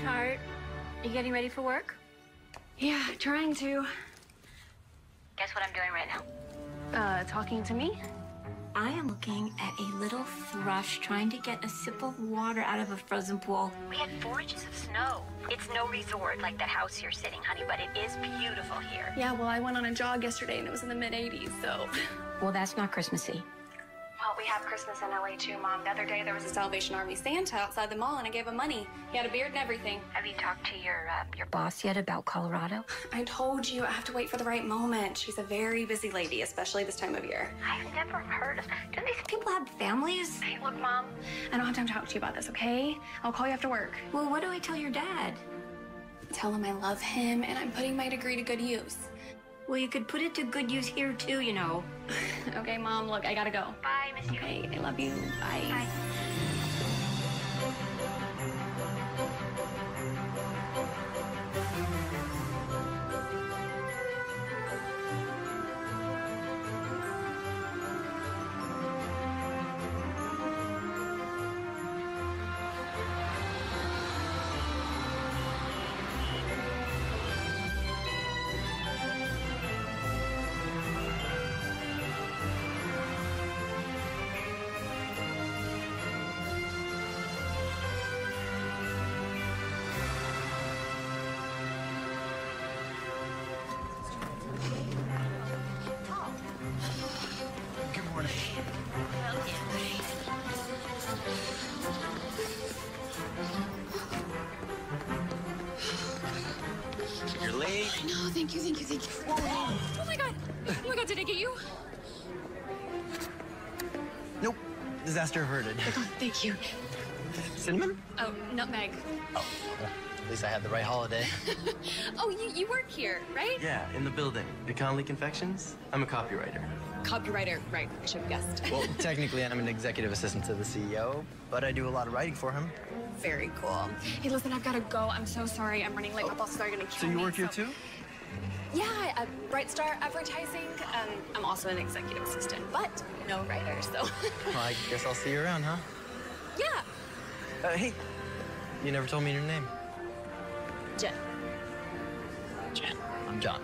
Sweetheart, you getting ready for work? Yeah, trying to. Guess what I'm doing right now? Talking to me? I am looking at a little thrush trying to get a sip of water out of a frozen pool. We had 4 inches of snow. It's no resort like that house you're sitting, honey, but it is beautiful here. Yeah, well, I went on a jog yesterday and it was in the mid-80s, so. Well, that's not Christmassy. Well, we have Christmas in LA too, Mom. The other day there was a Salvation Army Santa outside the mall and I gave him money. He had a beard and everything. Have you talked to your boss yet about Colorado? I told you, I have to wait for the right moment. She's a very busy lady, especially this time of year. I've never heard of... Don't these people have families? Hey, look, Mom, I don't have time to talk to you about this, okay? I'll call you after work. Well, what do I tell your dad? Tell him I love him and I'm putting my degree to good use. Well, you could put it to good use here, too, you know. Okay, Mom, look, I gotta go. Bye, miss you. Okay, I love you. Bye. Bye. You're late. I know, thank you. Oh my God, did I get you? Nope. Disaster averted. Oh, thank you. Cinnamon? Oh, nutmeg. Oh, well, at least I had the right holiday. Oh, you work here, right? Yeah, in the building. Econley Confections. I'm a copywriter. Copywriter, right, I should have guessed. Well, technically, I'm an executive assistant to the CEO, but I do a lot of writing for him. Very cool. Hey, listen, I've got to go. I'm so sorry. I'm running late. My boss is already going to kill me. So you work here too? Yeah, Bright Star Advertising. I'm also an executive assistant, but no writer, so. Well, I guess I'll see you around, huh? Yeah. Hey, you never told me your name. Jen. Jen. I'm John.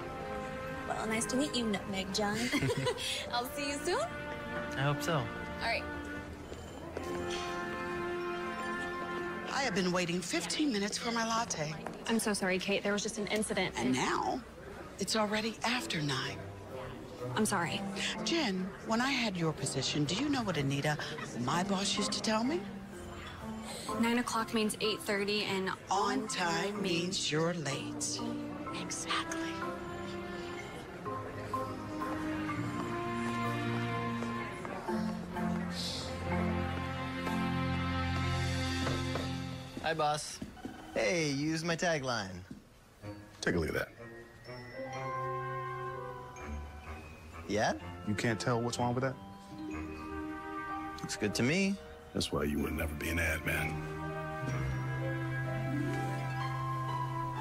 Well, nice to meet you, Nutmeg John. I'll see you soon. I hope so. All right. I have been waiting 15 minutes for my latte. I'm so sorry, Kate. There was just an incident. And now, it's already after 9. I'm sorry. Jen, when I had your position, do you know what Anita, my boss, used to tell me? 9 o'clock means 8:30, and On time means you're late. Exactly. Hi, boss. Hey, you used my tagline. Take a look at that. Yeah? You can't tell what's wrong with that? Looks good to me. That's why you would never be an ad man.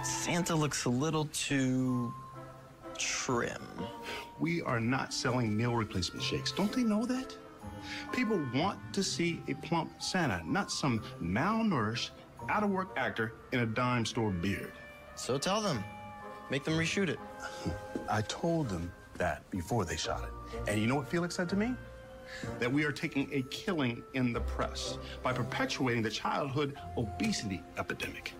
Santa looks a little too trim. We are not selling meal replacement shakes. Don't they know that? People want to see a plump Santa, not some malnourished, out-of-work actor in a dime store beard. So tell them. Make them reshoot it. I told them that before they shot it. And you know what Felix said to me? That we are taking a killing in the press by perpetuating the childhood obesity epidemic.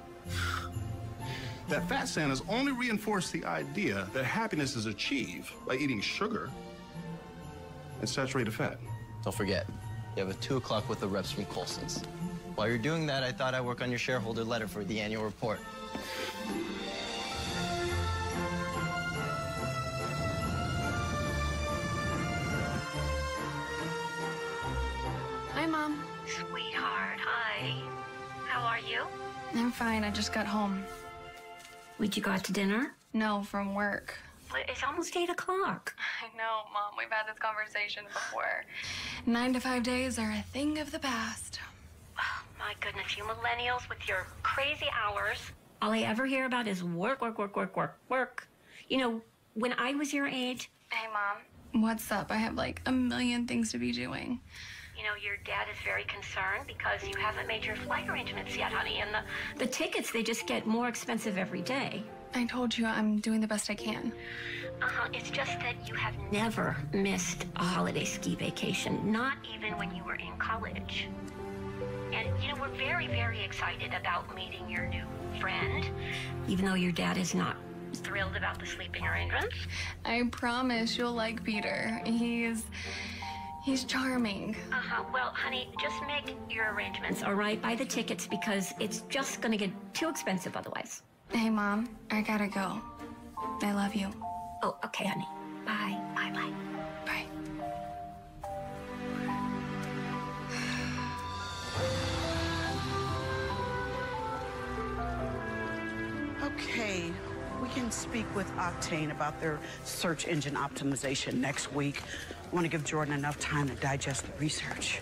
That fat Santas only reinforce the idea that happiness is achieved by eating sugar and saturated fat. Don't forget, you have a 2 o'clock with the reps from Colson's. While you're doing that, I thought I'd work on your shareholder letter for the annual report. Hi, Mom. Sweetheart, hi. How are you? I'm fine. I just got home. Would you go out to dinner? No, from work. It's almost 8 o'clock. I know, Mom. We've had this conversation before. 9 to 5 days are a thing of the past. Oh, my goodness, you millennials with your crazy hours. All I ever hear about is work. You know, when I was your age... Hey, Mom. What's up? I have like a million things to be doing. You know, your dad is very concerned because you haven't made your flight arrangements yet, honey, and the tickets, they just get more expensive every day. I told you I'm doing the best I can. It's just that you have never missed a holiday ski vacation, not even when you were in college. And, you know, we're very, very excited about meeting your new friend, even though your dad is not thrilled about the sleeping arrangements. I promise you'll like Peter. He's charming. Well, honey, just make your arrangements, all right? Buy the tickets because it's just gonna get too expensive otherwise. Hey, Mom, I gotta go. I love you. Oh, okay, honey. Bye. Bye-bye. Bye. Okay, we can speak with Octane about their search engine optimization next week. I want to give Jordan enough time to digest the research.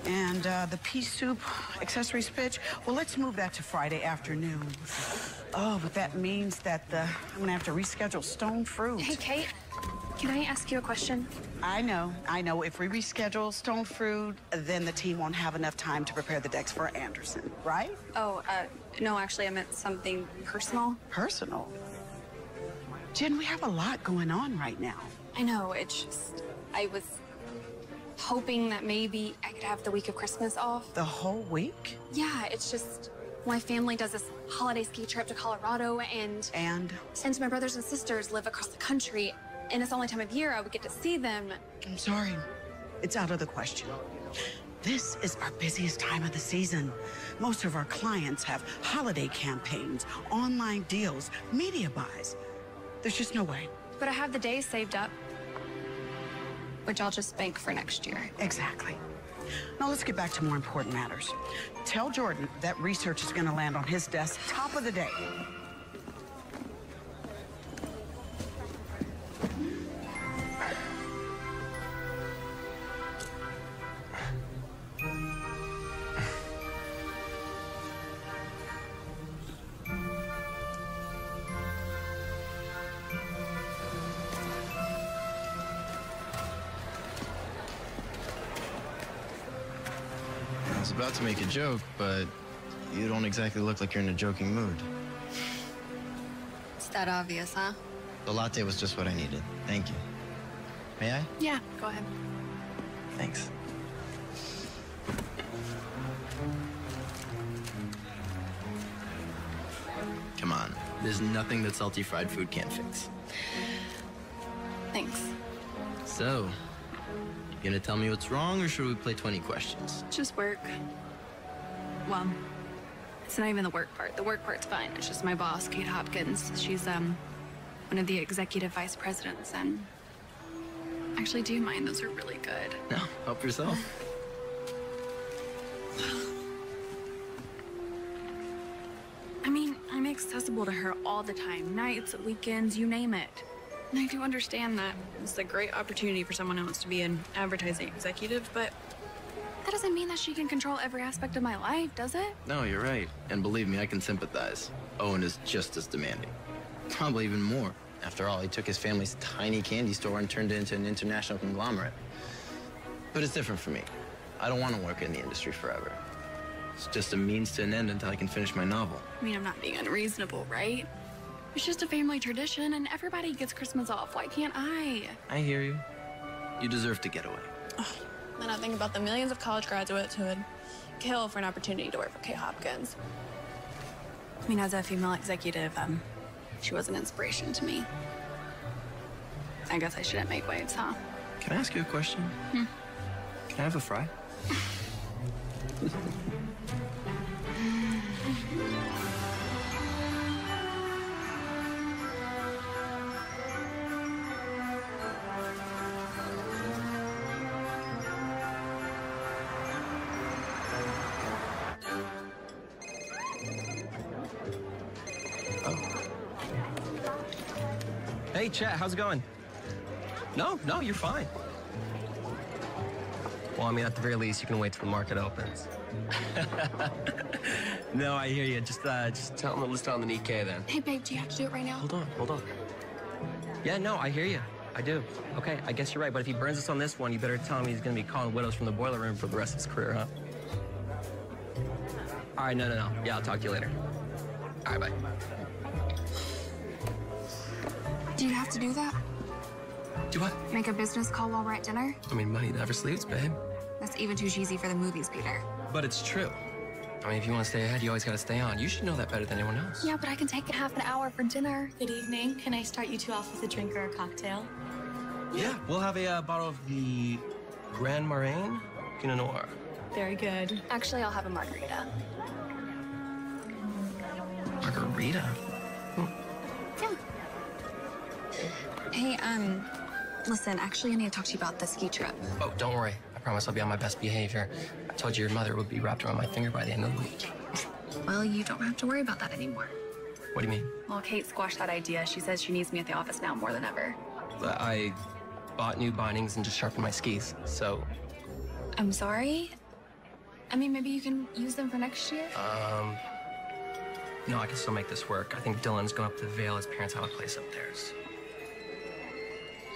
And the pea soup accessories pitch, well, let's move that to Friday afternoon. Oh, but that means that I'm gonna have to reschedule Stone Fruit. Hey, Kate, can I ask you a question? I know. If we reschedule Stone Fruit, then the team won't have enough time to prepare the decks for Anderson, right? Oh, no, actually, I meant something personal. Personal? Jen, we have a lot going on right now. I know, it's just, I was hoping that maybe I could have the week of Christmas off. The whole week? Yeah, it's just my family does this holiday ski trip to Colorado, and since my brothers and sisters live across the country, and it's the only time of year I would get to see them. I'm sorry. It's out of the question. This is our busiest time of the season. Most of our clients have holiday campaigns, online deals, media buys. There's just no way. But I have the days saved up, which I'll just bank for next year. Exactly. Now let's get back to more important matters. Tell Jordan that research is going to land on his desk top of the day. I was about to make a joke, but you don't exactly look like you're in a joking mood. It's that obvious, huh? The latte was just what I needed. Thank you. May I? Yeah, go ahead. Thanks. Come on. There's nothing that salty fried food can't fix. Thanks. So, you gonna tell me what's wrong, or should we play 20 questions? Just work. Well, it's not even the work part. The work part's fine. It's just my boss, Kate Hopkins. She's, one of the executive vice presidents, and actually, do you mind? Those are really good. No, help yourself. I mean, I'm accessible to her all the time. Nights, weekends, you name it. And I do understand that it's a great opportunity for someone who wants to be an advertising executive, but that doesn't mean that she can control every aspect of my life, does it? No, you're right. And believe me, I can sympathize. Owen is just as demanding. Probably even more. After all, he took his family's tiny candy store and turned it into an international conglomerate. But it's different for me. I don't want to work in the industry forever. It's just a means to an end until I can finish my novel. I mean, I'm not being unreasonable, right? It's just a family tradition, and everybody gets Christmas off. Why can't I? I hear you. You deserve to get away. Then I think about the millions of college graduates who would kill for an opportunity to work for Kate Hopkins. I mean, as a female executive, she was an inspiration to me. I guess I shouldn't make waves, huh? Can I ask you a question? Can I have a fry? Hey, chat, how's it going? No, you're fine. Well, I mean, at the very least, you can wait till the market opens. No, I hear you. Just tell them to list it on the Nikkei then. Hey, babe, do you have to do it right now? Hold on. Yeah, no, I hear you. I do. Okay, I guess you're right, but if he burns us on this one, you better tell him he's gonna be calling widows from the boiler room for the rest of his career, huh? All right, no. Yeah, I'll talk to you later. All right, bye. Do you have to do that? Do what? Make a business call while we're at dinner? I mean, money never sleeps, babe. That's even too cheesy for the movies, Peter. But it's true. I mean, if you want to stay ahead, you always got to stay on. You should know that better than anyone else. Yeah, but I can take half an hour for dinner. Good evening. Can I start you two off with a drink or a cocktail? Yeah, we'll have a bottle of the Grand Marraine Pinot Noir. Very good. Actually, I'll have a margarita. Margarita? Yeah. Hey, listen, actually, I need to talk to you about the ski trip. Oh, don't worry. I promise I'll be on my best behavior. I told you your mother would be wrapped around my finger by the end of the week. Well, you don't have to worry about that anymore. What do you mean? Well, Kate squashed that idea. She says she needs me at the office now more than ever. I bought new bindings and just sharpened my skis, so... I'm sorry? I mean, maybe you can use them for next year? No, I can still make this work. I think Dylan's going up to the Vale. His parents have a place up there. So...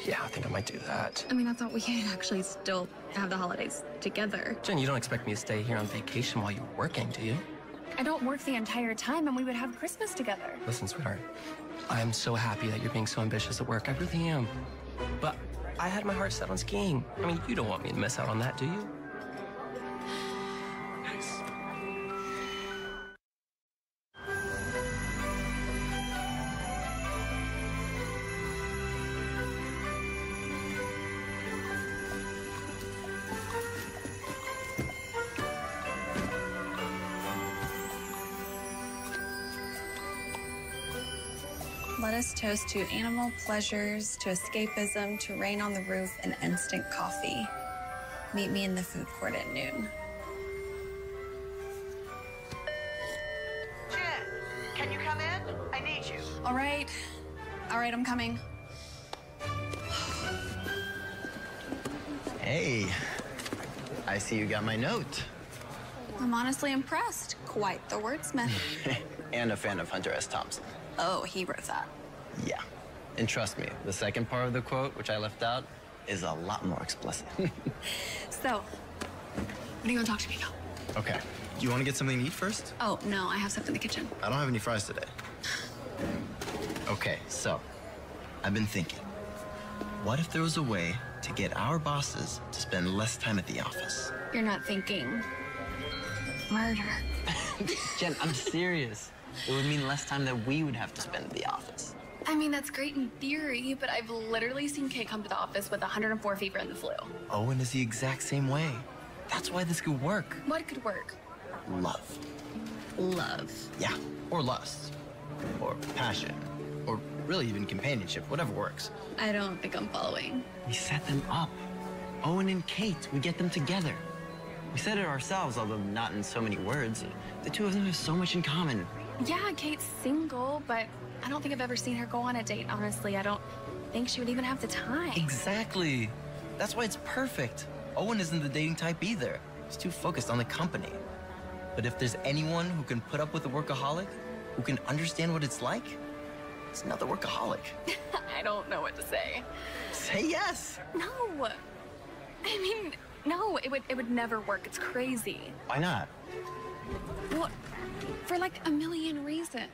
yeah, I think I might do that. I mean, I thought we could actually still have the holidays together. Jen, you don't expect me to stay here on vacation while you're working, do you? I don't work the entire time, and we would have Christmas together. Listen, sweetheart, I am so happy that you're being so ambitious at work. I really am. But I had my heart set on skiing. I mean, you don't want me to miss out on that, do you? Nice. Let us toast to animal pleasures, to escapism, to rain on the roof, and instant coffee. Meet me in the food court at noon. Jen, can you come in? I need you. All right, I'm coming. Hey, I see you got my note. I'm honestly impressed. Quite the wordsmith. And a fan of Hunter S. Thompson. Oh, he wrote that. Yeah. And trust me, the second part of the quote, which I left out, is a lot more explicit. So, what do you want to talk to me about? Okay. Do you want to get something to eat first? Oh, no, I have stuff in the kitchen. I don't have any fries today. Okay, so I've been thinking, what if there was a way to get our bosses to spend less time at the office? You're not thinking murder. Jen, I'm serious. It would mean less time that we would have to spend at the office. I mean, that's great in theory, but I've literally seen Kate come to the office with 104 fever and the flu. Owen is the exact same way. That's why this could work. What could work? Love. Love. Yeah, or lust, or passion, or really even companionship, whatever works. I don't think I'm following. We set them up. Owen and Kate, we get them together. We said it ourselves, although not in so many words. The two of them have so much in common. Yeah, Kate's single, but I don't think I've ever seen her go on a date, honestly. I don't think she would even have the time. Exactly. That's why it's perfect. Owen isn't the dating type either. He's too focused on the company. But if there's anyone who can put up with a workaholic, who can understand what it's like, it's another workaholic. I don't know what to say. Say yes. No. I mean, no, it would never work. It's crazy. Why not? Well, for like a million reasons.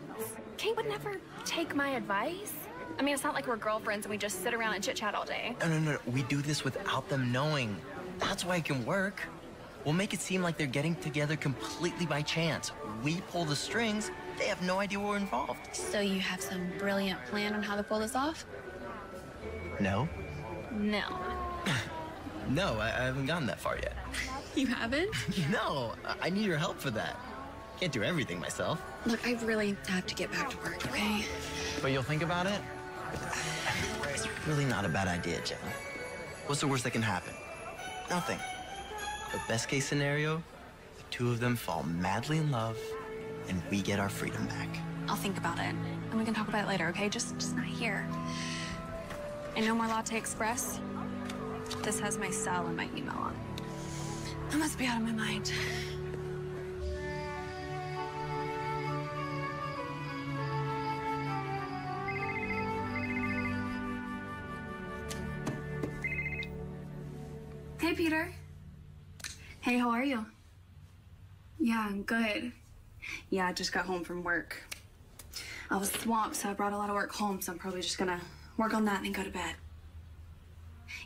Kate would never take my advice. I mean, it's not like we're girlfriends and we just sit around and chit-chat all day. No. We do this without them knowing. That's why it can work. We'll make it seem like they're getting together completely by chance. We pull the strings. They have no idea we're involved. So you have some brilliant plan on how to pull this off? No? No. No, I haven't gotten that far yet. You haven't? No, I need your help for that. Can't do everything myself. Look, I really have to get back to work, okay? But you'll think about it? It's really not a bad idea, Jen. What's the worst that can happen? Nothing. The best case scenario, the two of them fall madly in love, and we get our freedom back. I'll think about it, and we can talk about it later, okay? Just not here. And no more Latte Express? This has my cell and my email on. I must be out of my mind. Hey, Peter. Hey, how are you? Yeah, I'm good. Yeah, I just got home from work. I was swamped, so I brought a lot of work home, so I'm probably just gonna work on that and then go to bed.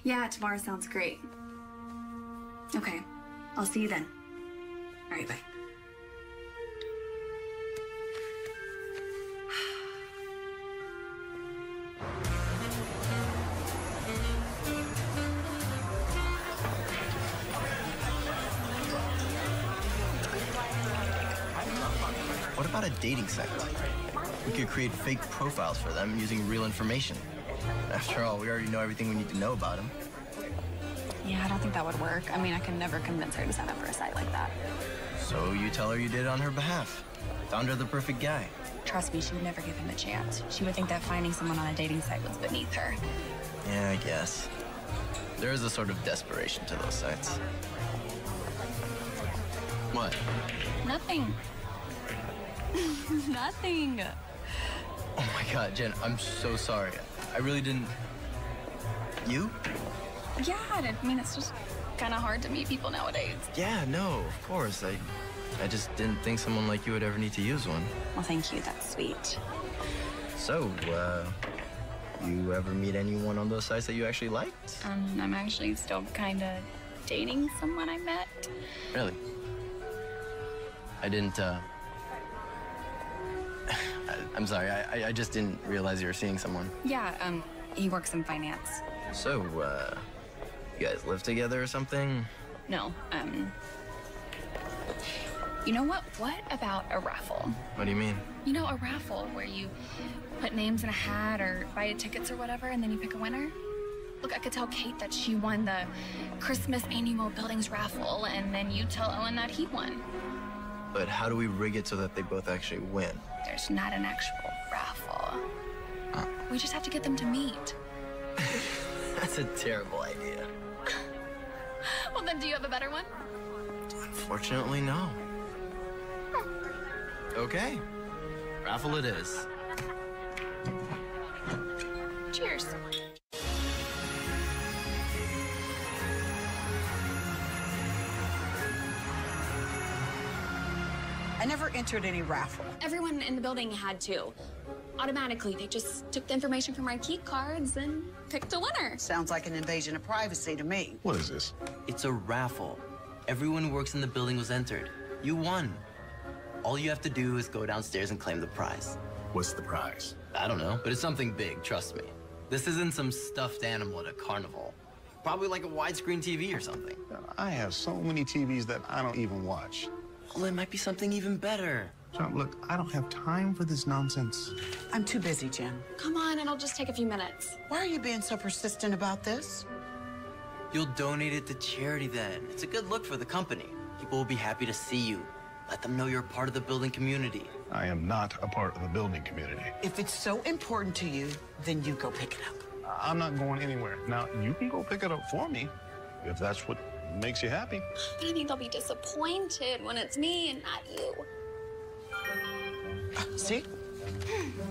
Yeah, tomorrow sounds great. Okay, I'll see you then. All right, bye. What about a dating site? We could create fake profiles for them using real information. After all, we already know everything we need to know about them. Yeah, I don't think that would work. I mean, I can never convince her to sign up for a site like that. So you tell her you did it on her behalf. Found her the perfect guy. Trust me, she would never give him a chance. She would think that finding someone on a dating site was beneath her. Yeah, I guess. There is a sort of desperation to those sites. What? Nothing. Nothing. Oh my God, Jen, I'm so sorry. I really didn't... You? Yeah, I mean, it's just kind of hard to meet people nowadays. Yeah, no, of course. I just didn't think someone like you would ever need to use one. Well, thank you. That's sweet. So, you ever meet anyone on those sites that you actually liked? I'm actually still kind of dating someone I met. Really? I didn't, I'm sorry, I just didn't realize you were seeing someone. Yeah, he works in finance. So, you guys live together or something? No, you know what? What about a raffle? What do you mean? You know, a raffle where you put names in a hat or buy tickets or whatever, and then you pick a winner? Look, I could tell Kate that she won the Christmas Annual Buildings raffle, and then you tell Owen that he won. But how do we rig it so that they both actually win? There's not an actual raffle. We just have to get them to meet. That's a terrible idea. Well, then do you have a better one? Unfortunately, no. Okay. Raffle it is. Cheers. I never entered any raffle. Everyone in the building had to. Automatically, they just took the information from our key cards and picked a winner. Sounds like an invasion of privacy to me. What is this? It's a raffle. Everyone who works in the building was entered. You won. All you have to do is go downstairs and claim the prize. What's the prize? I don't know, but it's something big, trust me. This isn't some stuffed animal at a carnival. Probably like a widescreen TV or something. I have so many TVs that I don't even watch. Well, it might be something even better. John, look, I don't have time for this nonsense. I'm too busy, Jen. Come on, it'll just take a few minutes. Why are you being so persistent about this? You'll donate it to charity then. It's a good look for the company. People will be happy to see you. Let them know you're a part of the building community. I am not a part of the building community. If it's so important to you, then you go pick it up. I'm not going anywhere. Now, you can go pick it up for me, if that's what makes you happy. But I think they'll be disappointed when it's me and not you. See?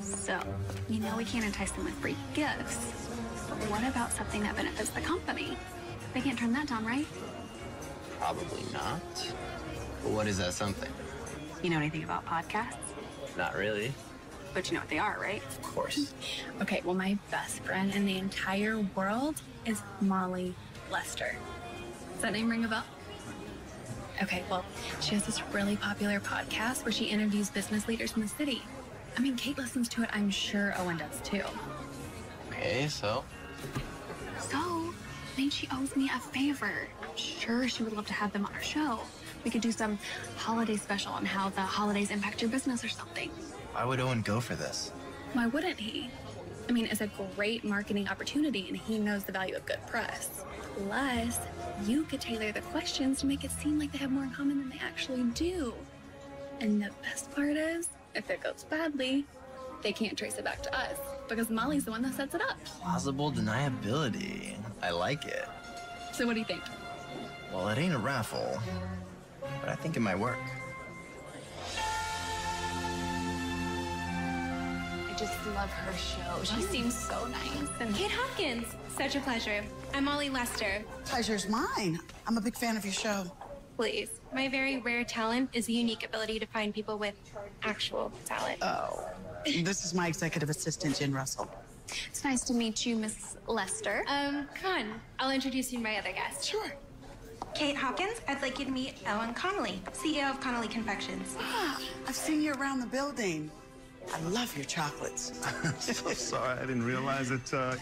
So, you know we can't entice them with free gifts. But what about something that benefits the company? They can't turn that down, right? Probably not. But what is that something? You know anything about podcasts? Not really. But you know what they are, right? Of course. Okay, well, my best friend in the entire world is Molly Lester. Does that name ring a bell? Okay, well, she has this really popular podcast where she interviews business leaders in the city. I mean, Kate listens to it. I'm sure Owen does, too. Okay, so? So, I mean, she owes me a favor. I'm sure she would love to have them on her show. We could do some holiday special on how the holidays impact your business or something. Why would Owen go for this? Why wouldn't he? I mean, it's a great marketing opportunity, and he knows the value of good press. Plus, you could tailor the questions to make it seem like they have more in common than they actually do. And the best part is, if it goes badly, they can't trace it back to us, because Molly's the one that sets it up. Plausible deniability. I like it. So what do you think? Well, it ain't a raffle, but I think it might work. I just love her show. She seems so nice. And Kate Hopkins, such a pleasure. I'm Molly Lester. Pleasure's mine. I'm a big fan of your show. Please. My very rare talent is the unique ability to find people with actual talent. Oh. This is my executive assistant, Jen Russell. it's nice to meet you, Miss Lester. Come on. I'll introduce you to my other guest. Sure. Kate Hopkins, I'd like you to meet Ellen Connolly, CEO of Connolly Confections. I've seen you around the building. I love your chocolates. So sorry, I didn't realize that,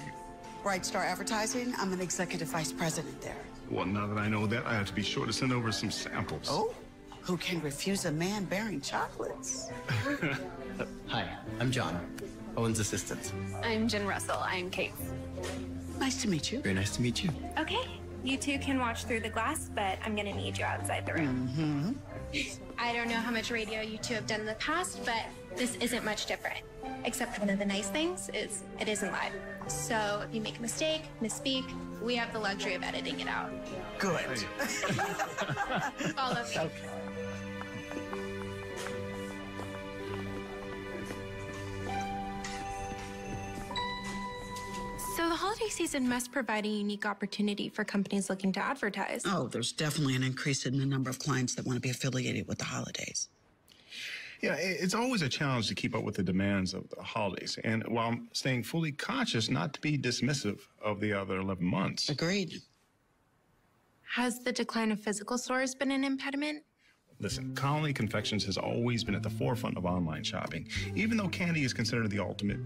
Bright Star Advertising, I'm an executive vice president there. Well, now that I know that, I have to be sure to send over some samples. Oh, who can refuse a man bearing chocolates? Hi, I'm John, Owen's assistant. I'm Jen Russell. I'm Kate. Nice to meet you. Very nice to meet you. Okay, you two can watch through the glass, but I'm gonna need you outside the room. I don't know how much radio you two have done in the past, but this isn't much different. Except one of the nice things is it isn't live. So if you make a mistake, misspeak, we have the luxury of editing it out. Good. Follow me. Okay. So the holiday season must provide a unique opportunity for companies looking to advertise. Oh, there's definitely an increase in the number of clients that want to be affiliated with the holidays. Yeah, it's always a challenge to keep up with the demands of the holidays, and while staying fully conscious not to be dismissive of the other 11 months. Agreed. Has the decline of physical stores been an impediment? Listen, Connolly Confections has always been at the forefront of online shopping, even though candy is considered the ultimate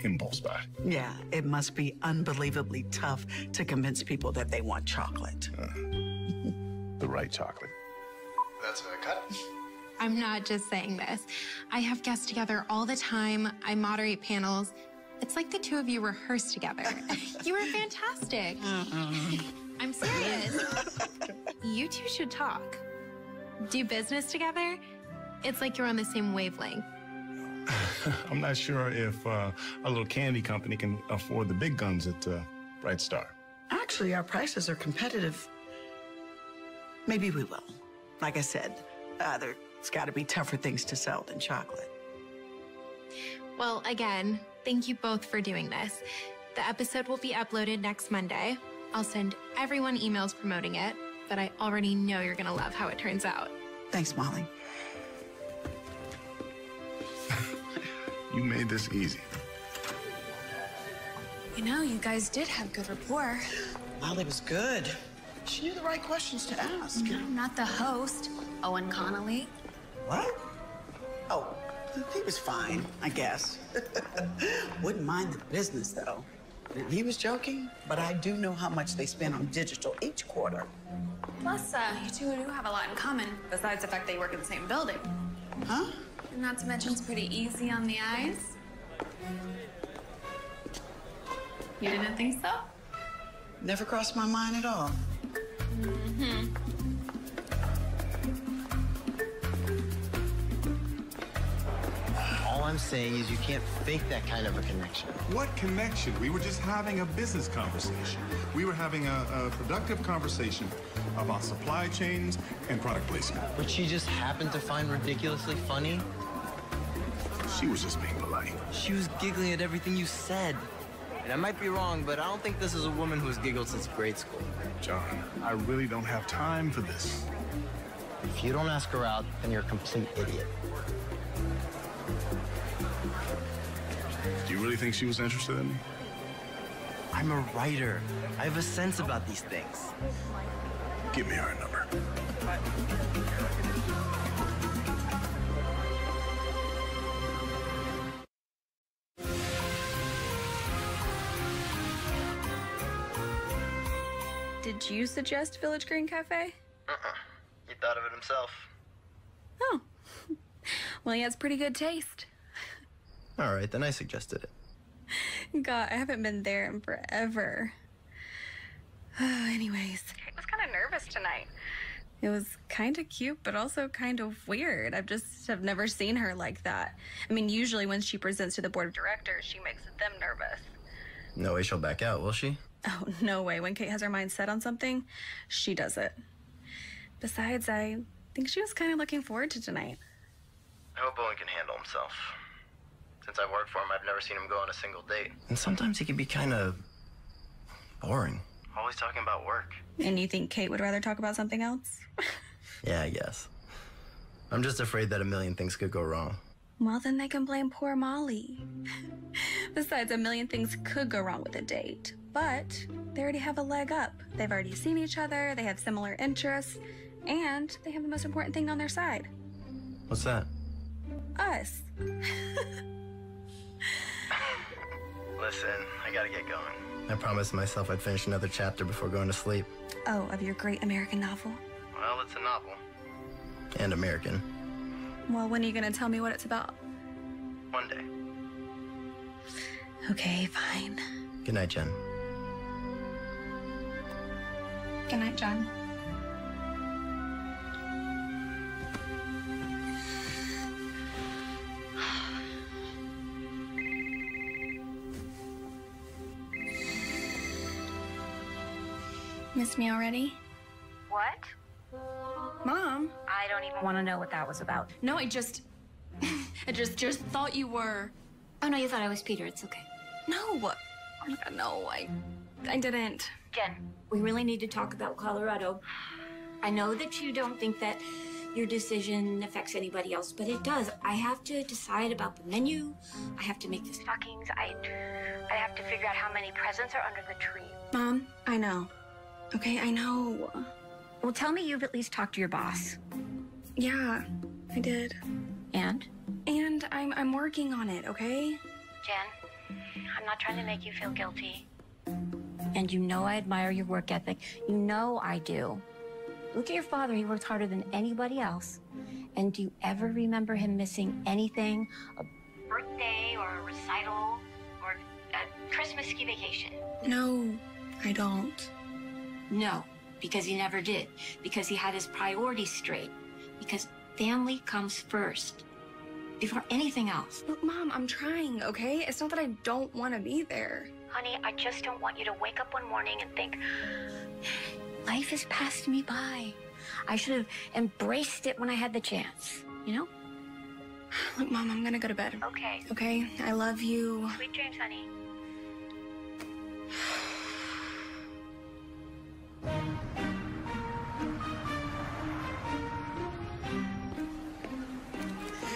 impulse buy. Yeah, it must be unbelievably tough to convince people that they want chocolate. The right chocolate. That's a cut. I'm not just saying this. I have guests together all the time. I moderate panels. It's like the two of you rehearse together. You were fantastic. I'm serious. You two should talk. Do business together? It's like you're on the same wavelength. I'm not sure if a little candy company can afford the big guns at Bright Star. Actually, our prices are competitive. Maybe we will. Like I said, there's got to be tougher things to sell than chocolate. Well, again, thank you both for doing this. The episode will be uploaded next Monday. I'll send everyone emails promoting it, but I already know you're gonna love how it turns out. Thanks, Molly. You made this easy. You know, you guys did have good rapport. Molly was good. She knew the right questions to ask. No, not the host, Owen Connolly. What? Oh, he was fine, I guess. Wouldn't mind the business, though. Now, he was joking, but I do know how much they spend on digital each quarter. Plus, you two do have a lot in common, besides the fact that you work in the same building. Huh? And not to mention, it's pretty easy on the eyes. You didn't think so? Never crossed my mind at all. All I'm saying is you can't fake that kind of a connection. What connection? We were just having a business conversation. We were having a productive conversation about supply chains and product placement. But she just happened to find ridiculously funny. She was just being polite. She was giggling at everything you said. And I might be wrong, but I don't think this is a woman who's giggled since grade school. John, I really don't have time for this. If you don't ask her out, then you're a complete idiot. Do you really think she was interested in me? I'm a writer. I have a sense about these things. Give me her number. Did you suggest Village Green Cafe? He thought of it himself. Oh. Well, he has pretty good taste. All right, then I suggested it. God, I haven't been there in forever. Anyways. I was kind of nervous tonight. It was kind of cute, but also kind of weird. I've never seen her like that. I mean, usually when she presents to the board of directors, she makes them nervous. No way she'll back out, will she? Oh, no way. When Kate has her mind set on something, she does it. Besides, I think she was kind of looking forward to tonight. I hope Owen can handle himself. Since I work for him, I've never seen him go on a single date. And sometimes he can be kind of boring. Always talking about work. And you think Kate would rather talk about something else? Yeah, I guess. I'm just afraid that a million things could go wrong. Well, then they can blame poor Molly. Besides, a million things could go wrong with a date. But they already have a leg up. They've already seen each other, they have similar interests, and they have the most important thing on their side. What's that? Us. Listen, I gotta get going. I promised myself I'd finish another chapter before going to sleep. Oh, of your great American novel? Well, it's a novel. And American. Well, when are you gonna tell me what it's about? One day. Okay, fine. Good night, Jen. Good night, John. Miss me already? What? Mom? I don't even want to know what that was about. No, I just thought you were. Oh, no, you thought I was Peter. It's okay. No. No, I didn't. Jen, we really need to talk about Colorado. I know that you don't think that your decision affects anybody else, but it does. I have to decide about the menu. I have to make the stockings. I have to figure out how many presents are under the tree. Mom, I know. Okay, I know. Well, tell me you've at least talked to your boss. Yeah, I did. And? And I'm working on it, okay? Jen, I'm not trying to make you feel guilty. And you know I admire your work ethic. You know I do. Look at your father. He worked harder than anybody else. And do you ever remember him missing anything? A birthday or a recital or a Christmas ski vacation? No, I don't. No, because he never did. Because he had his priorities straight. Because family comes first. Before anything else. Look, Mom, I'm trying, okay? It's not that I don't want to be there. Honey, I just don't want you to wake up one morning and think, life has passed me by. I should have embraced it when I had the chance, you know? Look, Mom, I'm gonna go to bed. Okay. Okay? I love you. Sweet dreams, honey.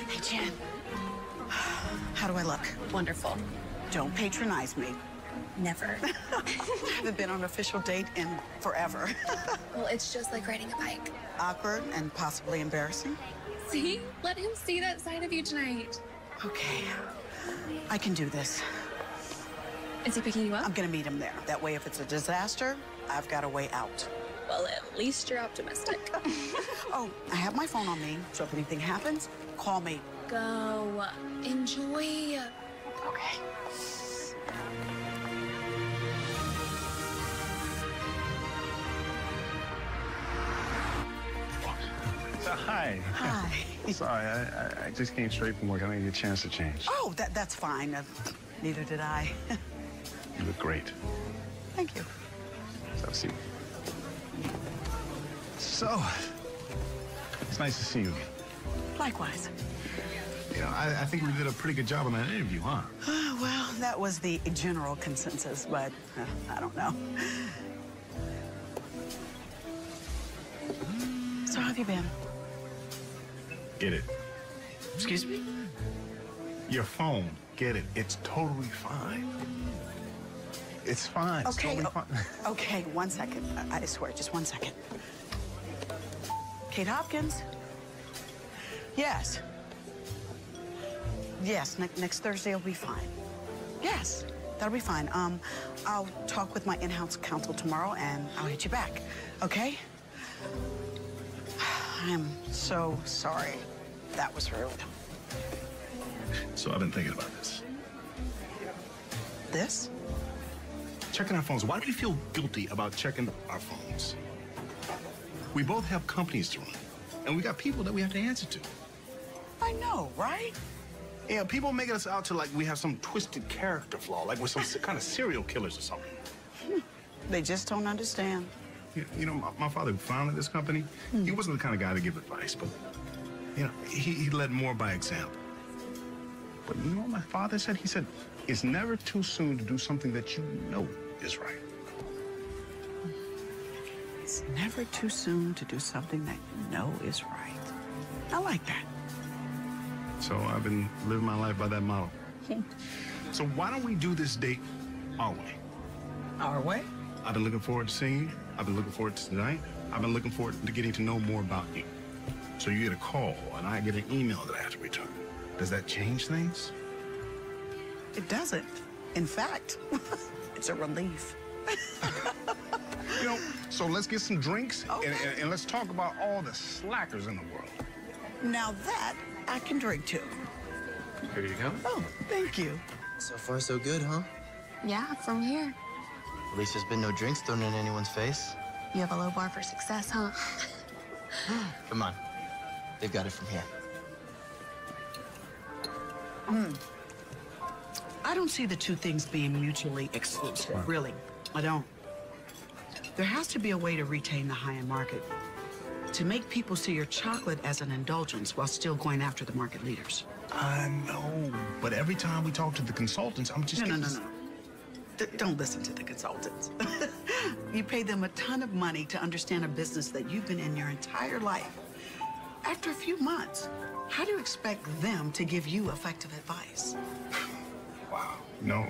Hey, Jen. How do I look? Wonderful. Don't patronize me. Never. I haven't been on an official date in forever. Well, it's just like riding a bike. Awkward and possibly embarrassing. See? Let him see that side of you tonight. Okay. I can do this. Is he picking you up? I'm gonna meet him there. That way, if it's a disaster, I've got a way out. Well, at least you're optimistic. Oh, I have my phone on me, so if anything happens, call me. Go. Enjoy. Okay. Hi. Hi. Sorry, I just came straight from work. I didn't get a chance to change. Oh, that's fine. Neither did I. You look great. Thank you. Have a seat. So, it's nice to see you again. Likewise. You know, I think we did a pretty good job on that interview, huh? Well, that was the general consensus, but I don't know. So how have you been? Get it. Excuse me? Your phone. Get it. It's totally fine. It's fine. It's Okay. totally fine. Okay, 1 second. I swear, just 1 second. Kate Hopkins? Yes. Yes, next Thursday will be fine. Yes, that'll be fine. I'll talk with my in-house counsel tomorrow, and I'll hit you back, okay? I'm so sorry. That was rude. So I've been thinking about this. This? Checking our phones. Why do we feel guilty about checking our phones? We both have companies to run, and we got people that we have to answer to. I know, right? Yeah, people making us out to like we have some twisted character flaw, like we're some kind of serial killers or something. They just don't understand. You know, my father who founded this company, he wasn't the kind of guy to give advice, but, you know, he led more by example. But you know what my father said? He said, it's never too soon to do something that you know is right. It's never too soon to do something that you know is right. I like that. So I've been living my life by that model. So why don't we do this date our way? Our way? I've been looking forward to seeing you. I've been looking forward to tonight. I've been looking forward to getting to know more about you. So you get a call, and I get an email that I have to return. Does that change things? It doesn't. In fact, it's a relief. You know, so let's get some drinks, Okay. and let's talk about all the slackers in the world. Now that I can drink too. Here you go. Oh, thank you. So far, so good, huh? Yeah, from here. At least there's been no drinks thrown in anyone's face. You have a low bar for success, huh? Come on. They've got it from here. I don't see the two things being mutually exclusive, really. I don't. There has to be a way to retain the high-end market, to make people see your chocolate as an indulgence while still going after the market leaders. I know, but every time we talk to the consultants, I'm just No. Don't listen to the consultants. You pay them a ton of money to understand a business that you've been in your entire life. After a few months, how do you expect them to give you effective advice? Wow. No,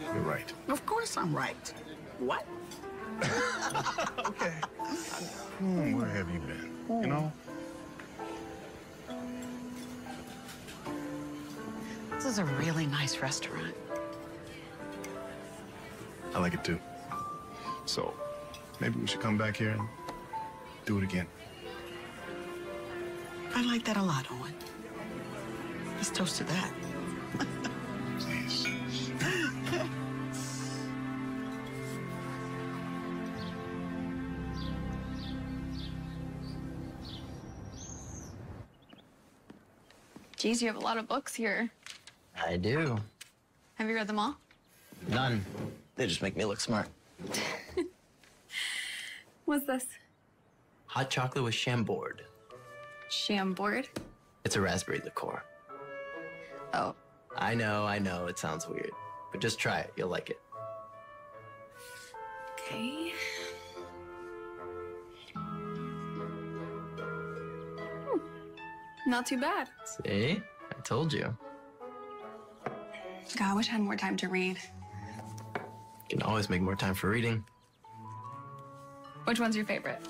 you're right. Of course I'm right. What? Okay. Where have you been? You know? This is a really nice restaurant. I like it too. So maybe we should come back here and do it again. I like that a lot, Owen. Let's toast to that. Please. Geez, you have a lot of books here. I do. Have you read them all? None. They just make me look smart. What's this? Hot chocolate with Chambord. Chambord? It's a raspberry liqueur. Oh, I know, it sounds weird. But just try it, you'll like it. okay. Not too bad. See? I told you. God, I wish I had more time to read. You can always make more time for reading. Which one's your favorite?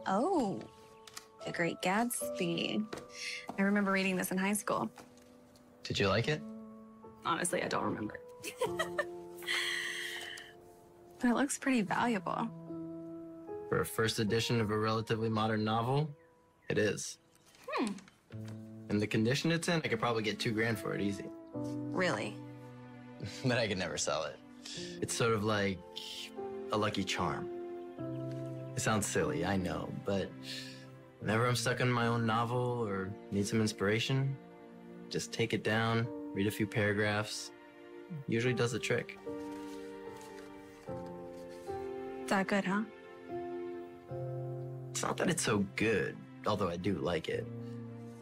Oh, The Great Gatsby. I remember reading this in high school. Did you like it? Honestly, I don't remember. But it looks pretty valuable. For a first edition of a relatively modern novel, it is. In the condition it's in, I could probably get $2,000 for it easy. Really? But I could never sell it. It's sort of like a lucky charm. It sounds silly, I know, but whenever I'm stuck on my own novel or need some inspiration, just take it down, read a few paragraphs. Usually does the trick. That good, huh? It's not that it's so good, although I do like it.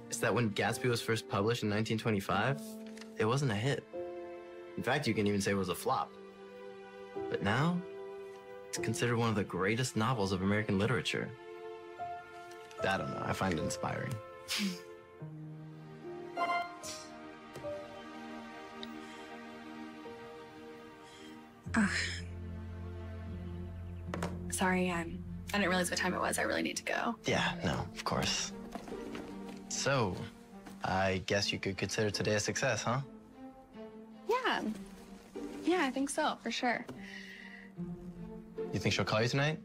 It's that when Gatsby was first published in 1925, it wasn't a hit. In fact, you can even say it was a flop. But now, it's considered one of the greatest novels of American literature. I don't know, I find it inspiring. Sorry, I didn't realize what time it was. I really need to go. Yeah, no, of course. So, I guess you could consider today a success, huh? Yeah. Yeah, I think so, for sure. You think she'll call you tonight?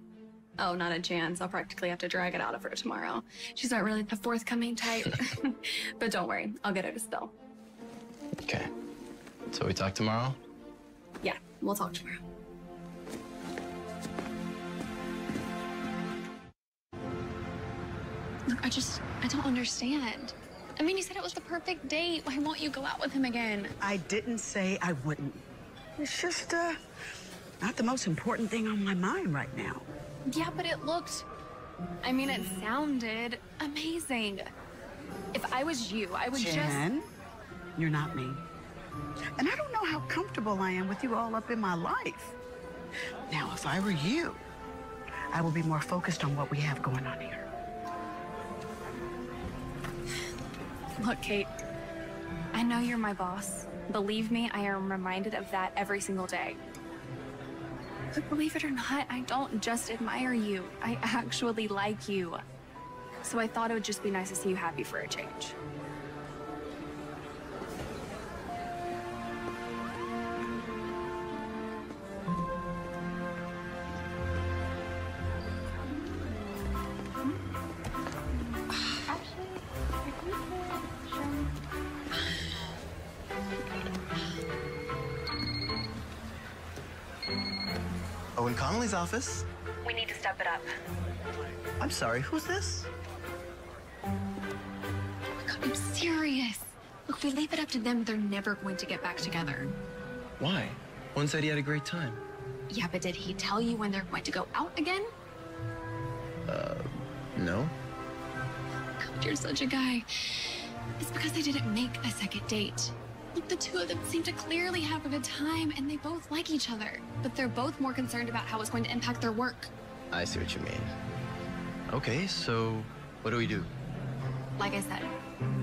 Oh, not a chance. I'll practically have to drag it out of her tomorrow. She's not really the forthcoming type. But don't worry, I'll get her to spill. Okay. So we talk tomorrow? Yeah, we'll talk tomorrow. Look, I don't understand. I mean, you said it was the perfect date. Why won't you go out with him again? I didn't say I wouldn't. It's just, not the most important thing on my mind right now. Yeah, but it looked... I mean, it sounded amazing. If I was you, I would Jen, you're not me. And I don't know how comfortable I am with you all up in my life. Now, if I were you, I would be more focused on what we have going on here. Look, Kate, I know you're my boss. Believe me, I am reminded of that every single day. But believe it or not, I don't just admire you. I actually like you. So I thought it would just be nice to see you happy for a change. Oh, in Connolly's office? We need to step it up. I'm sorry, who's this? I'm serious. Look, if we leave it up to them, they're never going to get back together. Why? One said he had a great time. Yeah, but did he tell you when they're going to go out again? No. God, you're such a guy. It's because they didn't make a second date. Look, the two of them seem to clearly have a good time, and they both like each other. But they're both more concerned about how it's going to impact their work. I see what you mean. Okay, so what do we do? Like I said,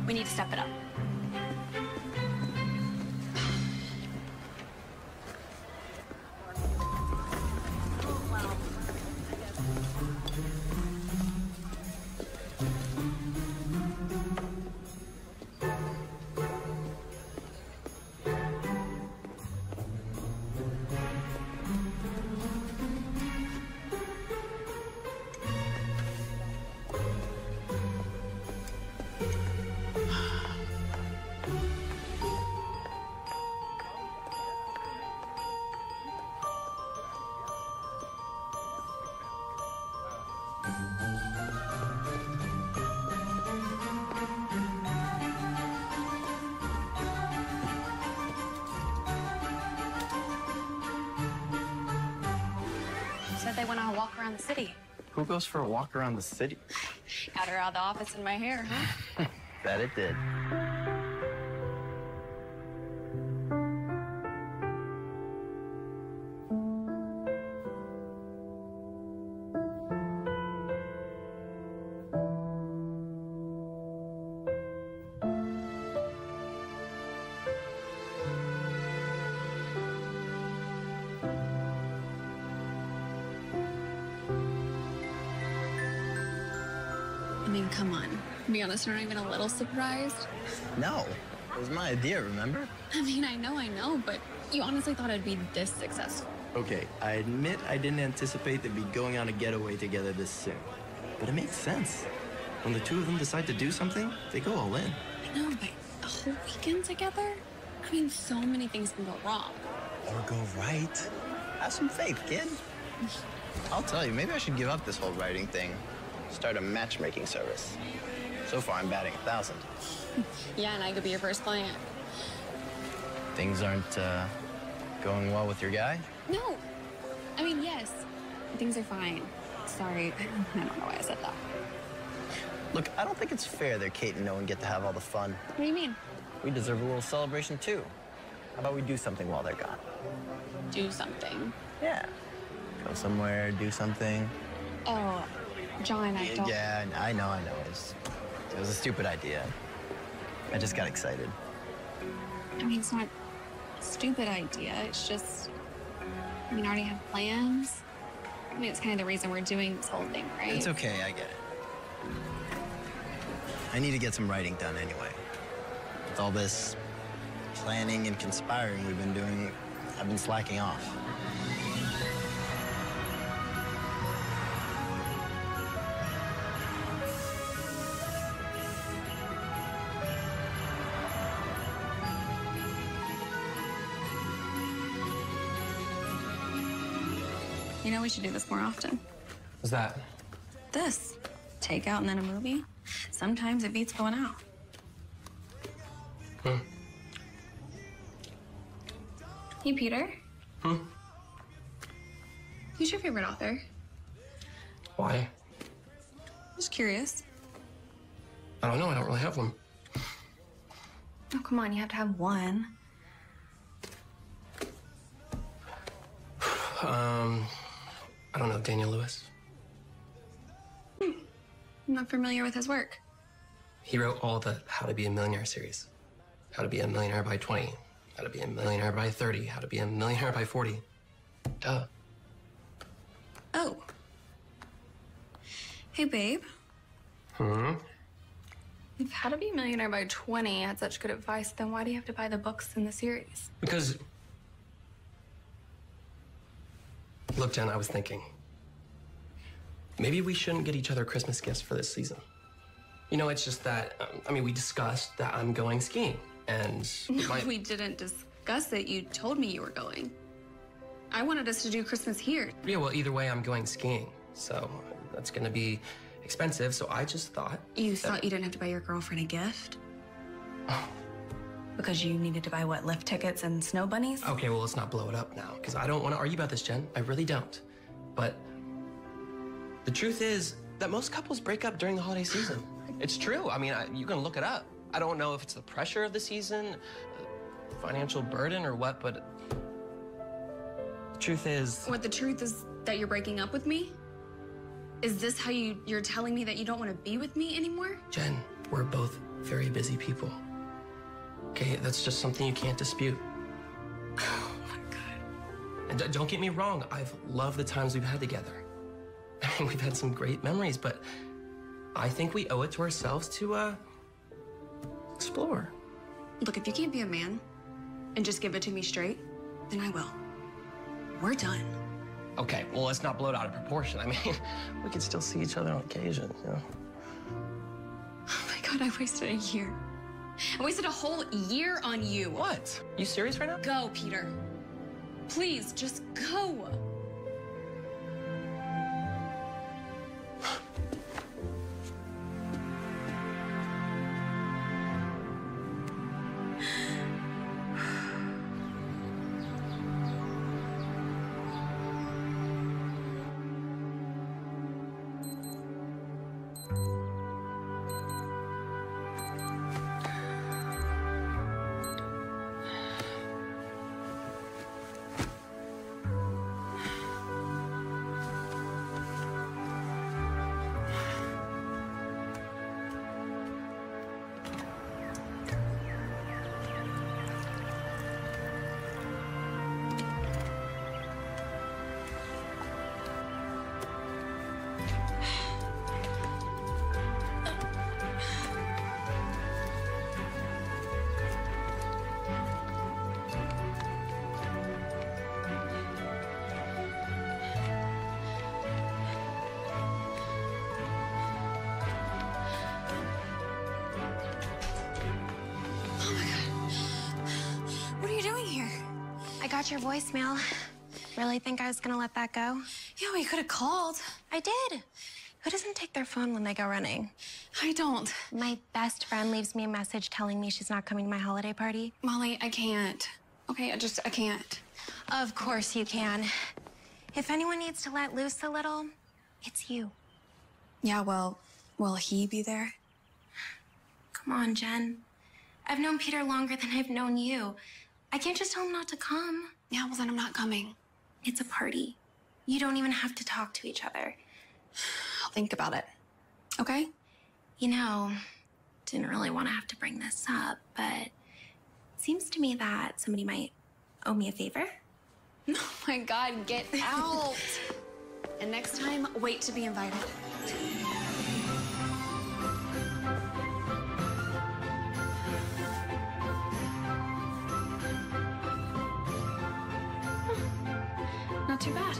we need to step it up. Said they went on a walk around the city. Who goes for a walk around the city? Got her out of the office in my hair, huh? Bet it did. I mean, come on. To be honest, you're not even a little surprised. No, it was my idea, remember? I mean, I know, but you honestly thought I'd be this successful. Okay, I admit I didn't anticipate they'd be going on a getaway together this soon. But it makes sense. When the two of them decide to do something, they go all in. I know, but a whole weekend together? I mean, so many things can go wrong. Or go right. Have some faith, kid. I'll tell you, maybe I should give up this whole writing thing. Start a matchmaking service. So far, I'm batting 1,000. Yeah, and I could be your first client. Things aren't going well with your guy? No. I mean, yes. Things are fine. Sorry. I don't know why I said that. Look, I don't think it's fair that Kate and Owen get to have all the fun. What do you mean? We deserve a little celebration, too. How about we do something while they're gone? Do something. Yeah. Go somewhere, do something. Oh, John, I don't... Yeah, I know. It was a stupid idea. I just got excited. I mean, it's not a stupid idea. It's just... I mean, I already have plans. I mean, it's kind of the reason we're doing this whole thing, right? It's okay, I get it. I need to get some writing done anyway. With all this planning and conspiring we've been doing, I've been slacking off. You know, we should do this more often. What's that? This. Take out and then a movie. Sometimes it beats going out. Hey, Peter. Who's your favorite author? Why? Just curious. I don't know. I don't really have one. Oh, come on. You have to have one. I don't know. Daniel Lewis. I'm not familiar with his work. He wrote all the How to Be a Millionaire series. How to Be a Millionaire by 20. How to Be a Millionaire by 30. How to Be a Millionaire by 40. Duh. Oh. Hey, babe. If How to Be a Millionaire by 20 had such good advice, then why do you have to buy the books in the series? Because... Look, Jen, I was thinking. Maybe we shouldn't get each other Christmas gifts for this season. You know, it's just that, we discussed that I'm going skiing, and... No, we didn't discuss it. You told me you were going. I wanted us to do Christmas here. Yeah, well, either way, I'm going skiing, so that's gonna be expensive, so I just thought... You thought you didn't have to buy your girlfriend a gift? Oh. Because you needed to buy, what, lift tickets and snow bunnies? Okay, well, let's not blow it up now, because I don't want to argue about this, Jen. I really don't. But the truth is that most couples break up during the holiday season. It's true. You can look it up. I don't know if it's the pressure of the season, financial burden, or what, but the truth is... What, the truth is that you're breaking up with me? Is this how you're telling me that you don't want to be with me anymore? Jen, we're both very busy people. Okay, that's just something you can't dispute. Oh, my God. And don't get me wrong, I've loved the times we've had together. We've had some great memories, but I think we owe it to ourselves to, explore. Look, if you can't be a man and just give it to me straight, then I will. We're done. Okay, well, let's not blow it out of proportion. We could still see each other on occasion, you know? Oh, my God, I wasted a year. I wasted a whole year on you. What? You serious right now? Go, Peter. Please, just go. Got your voicemail. Really think I was gonna let that go? Yeah, well, you could have called. I did. Who doesn't take their phone when they go running? I don't. My best friend leaves me a message telling me she's not coming to my holiday party. Molly, I can't. Okay, I can't. Of course you can. If anyone needs to let loose a little, it's you. Yeah, well, will he be there? Come on, Jen. I've known Peter longer than I've known you. I can't just tell him not to come. Yeah, well, then I'm not coming. It's a party. You don't even have to talk to each other. I'll think about it. Okay? You know, didn't really want to have to bring this up, but it seems to me that somebody might owe me a favor. Oh my God, get out. And next time, wait to be invited. Not too bad.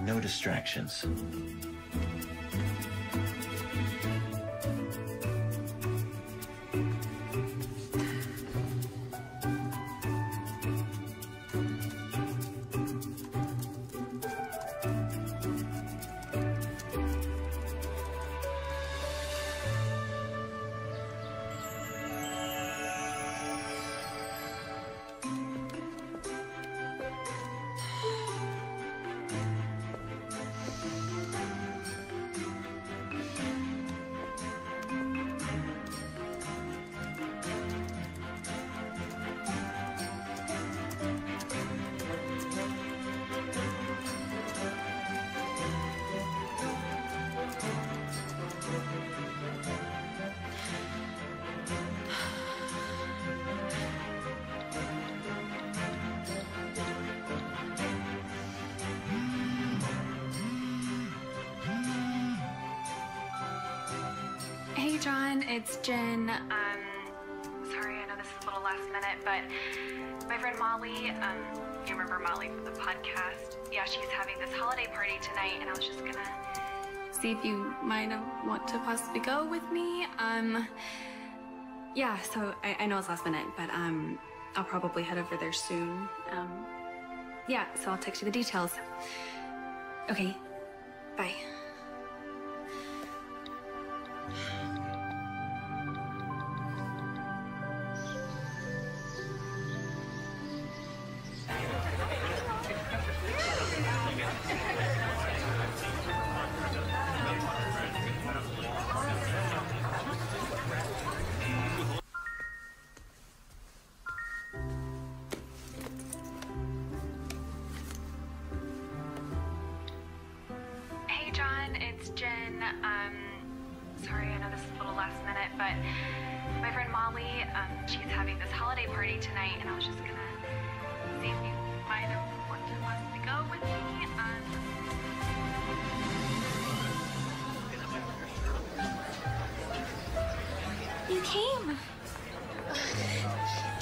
No distractions. Hey, John, it's Jen. Sorry, I know this is a little last minute, but my friend Molly, you remember Molly from the podcast? Yeah, she's having this holiday party tonight, and I was just gonna see if you might want to possibly go with me. Yeah, so I know it's last minute, but I'll probably head over there soon. Yeah, so I'll text you the details. Okay, bye. Hey, John, it's Jen. Sorry, I know this is a little last minute, but my friend Molly, she's having this holiday party tonight, and I was just gonna see if you might want to possibly go with me. You came.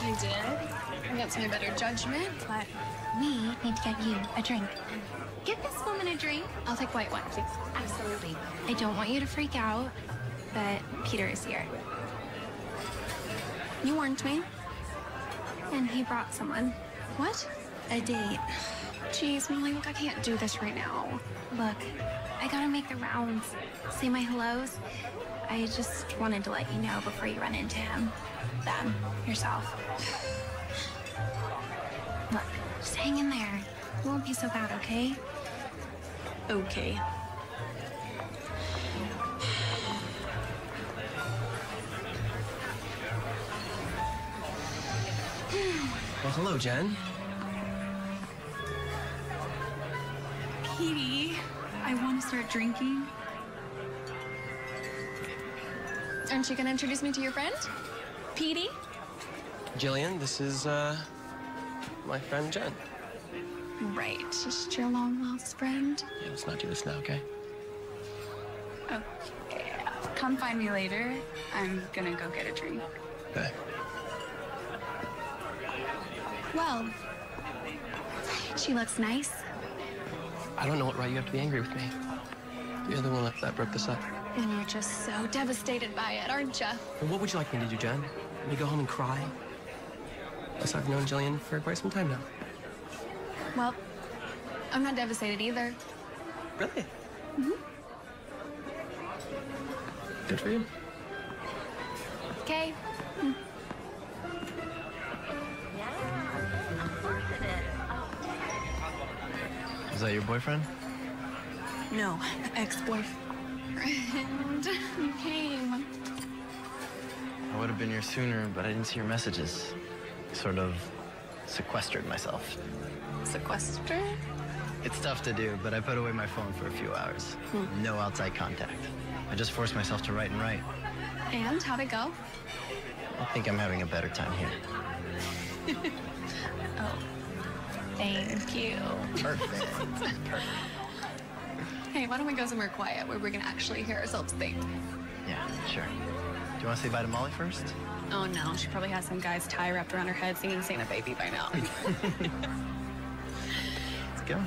I did. Against my better judgment, but We need to get you a drink. Give this woman a drink. I'll take white wine, please. Absolutely. I don't want you to freak out, but Peter is here. you warned me. And he brought someone. What? A date. Jeez, Molly, look, I can't do this right now. Look, I gotta make the rounds. Say my hellos. I just wanted to let you know before you run into him. Them. Yourself. Look, just hang in there. It won't be so bad, okay? Okay. Well, hello, Jen. Petey, I want to start drinking. Aren't you gonna introduce me to your friend? Petey? Jillian, this is, my friend Jen. Right, just your long-lost friend. Yeah, let's not do this now, okay? Okay. Come find me later. I'm gonna go get a drink. Okay. Well, she looks nice. I don't know what right you have to be angry with me. You're the one that broke this up. And you're just so devastated by it, aren't you? And what would you like me to do, Jen? Me go home and cry? Yes, I've known Jillian for quite some time now. Well, I'm not devastated either. Really? Mm-hmm. Good for you. Okay. Is that your boyfriend? No, ex-boyfriend. You came. I would have been here sooner, but I didn't see your messages. Sort of sequestered myself. Sequester? It's tough to do, but I put away my phone for a few hours. No outside contact. I just forced myself to write and write. And how'd it go? I think I'm having a better time here. Oh, thank you. Perfect. Perfect. Hey, why don't we go somewhere quiet where we can actually hear ourselves think? Yeah, sure. Do you want to say bye to Molly first? Oh, no. She probably has some guy's tie wrapped around her head singing Santa Baby by now. Let's go.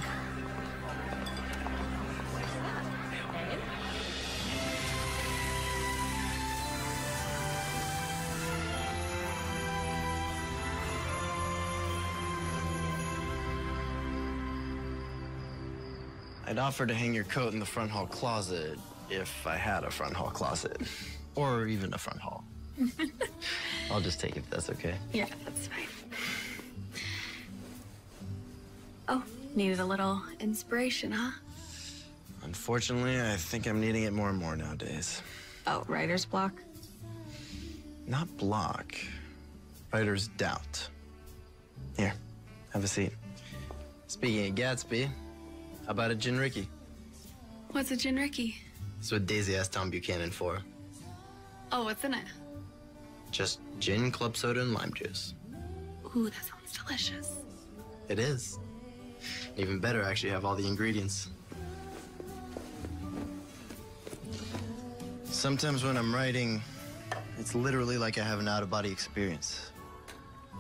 I'd offer to hang your coat in the front hall closet if I had a front hall closet. Or even a front hall. I'll just take it if that's okay. Yeah, that's fine. Oh, needed a little inspiration, huh? Unfortunately, I think I'm needing it more and more nowadays. Oh, writer's block? Not block. Writer's doubt. Here, have a seat. Speaking of Gatsby, how about a gin Ricky? What's a gin Ricky? That's what Daisy asked Tom Buchanan for. Oh, what's in it? Just gin, club soda, and lime juice. Ooh, that sounds delicious. It is. Even better, I actually have all the ingredients. Sometimes when I'm writing, it's literally like I have an out-of-body experience.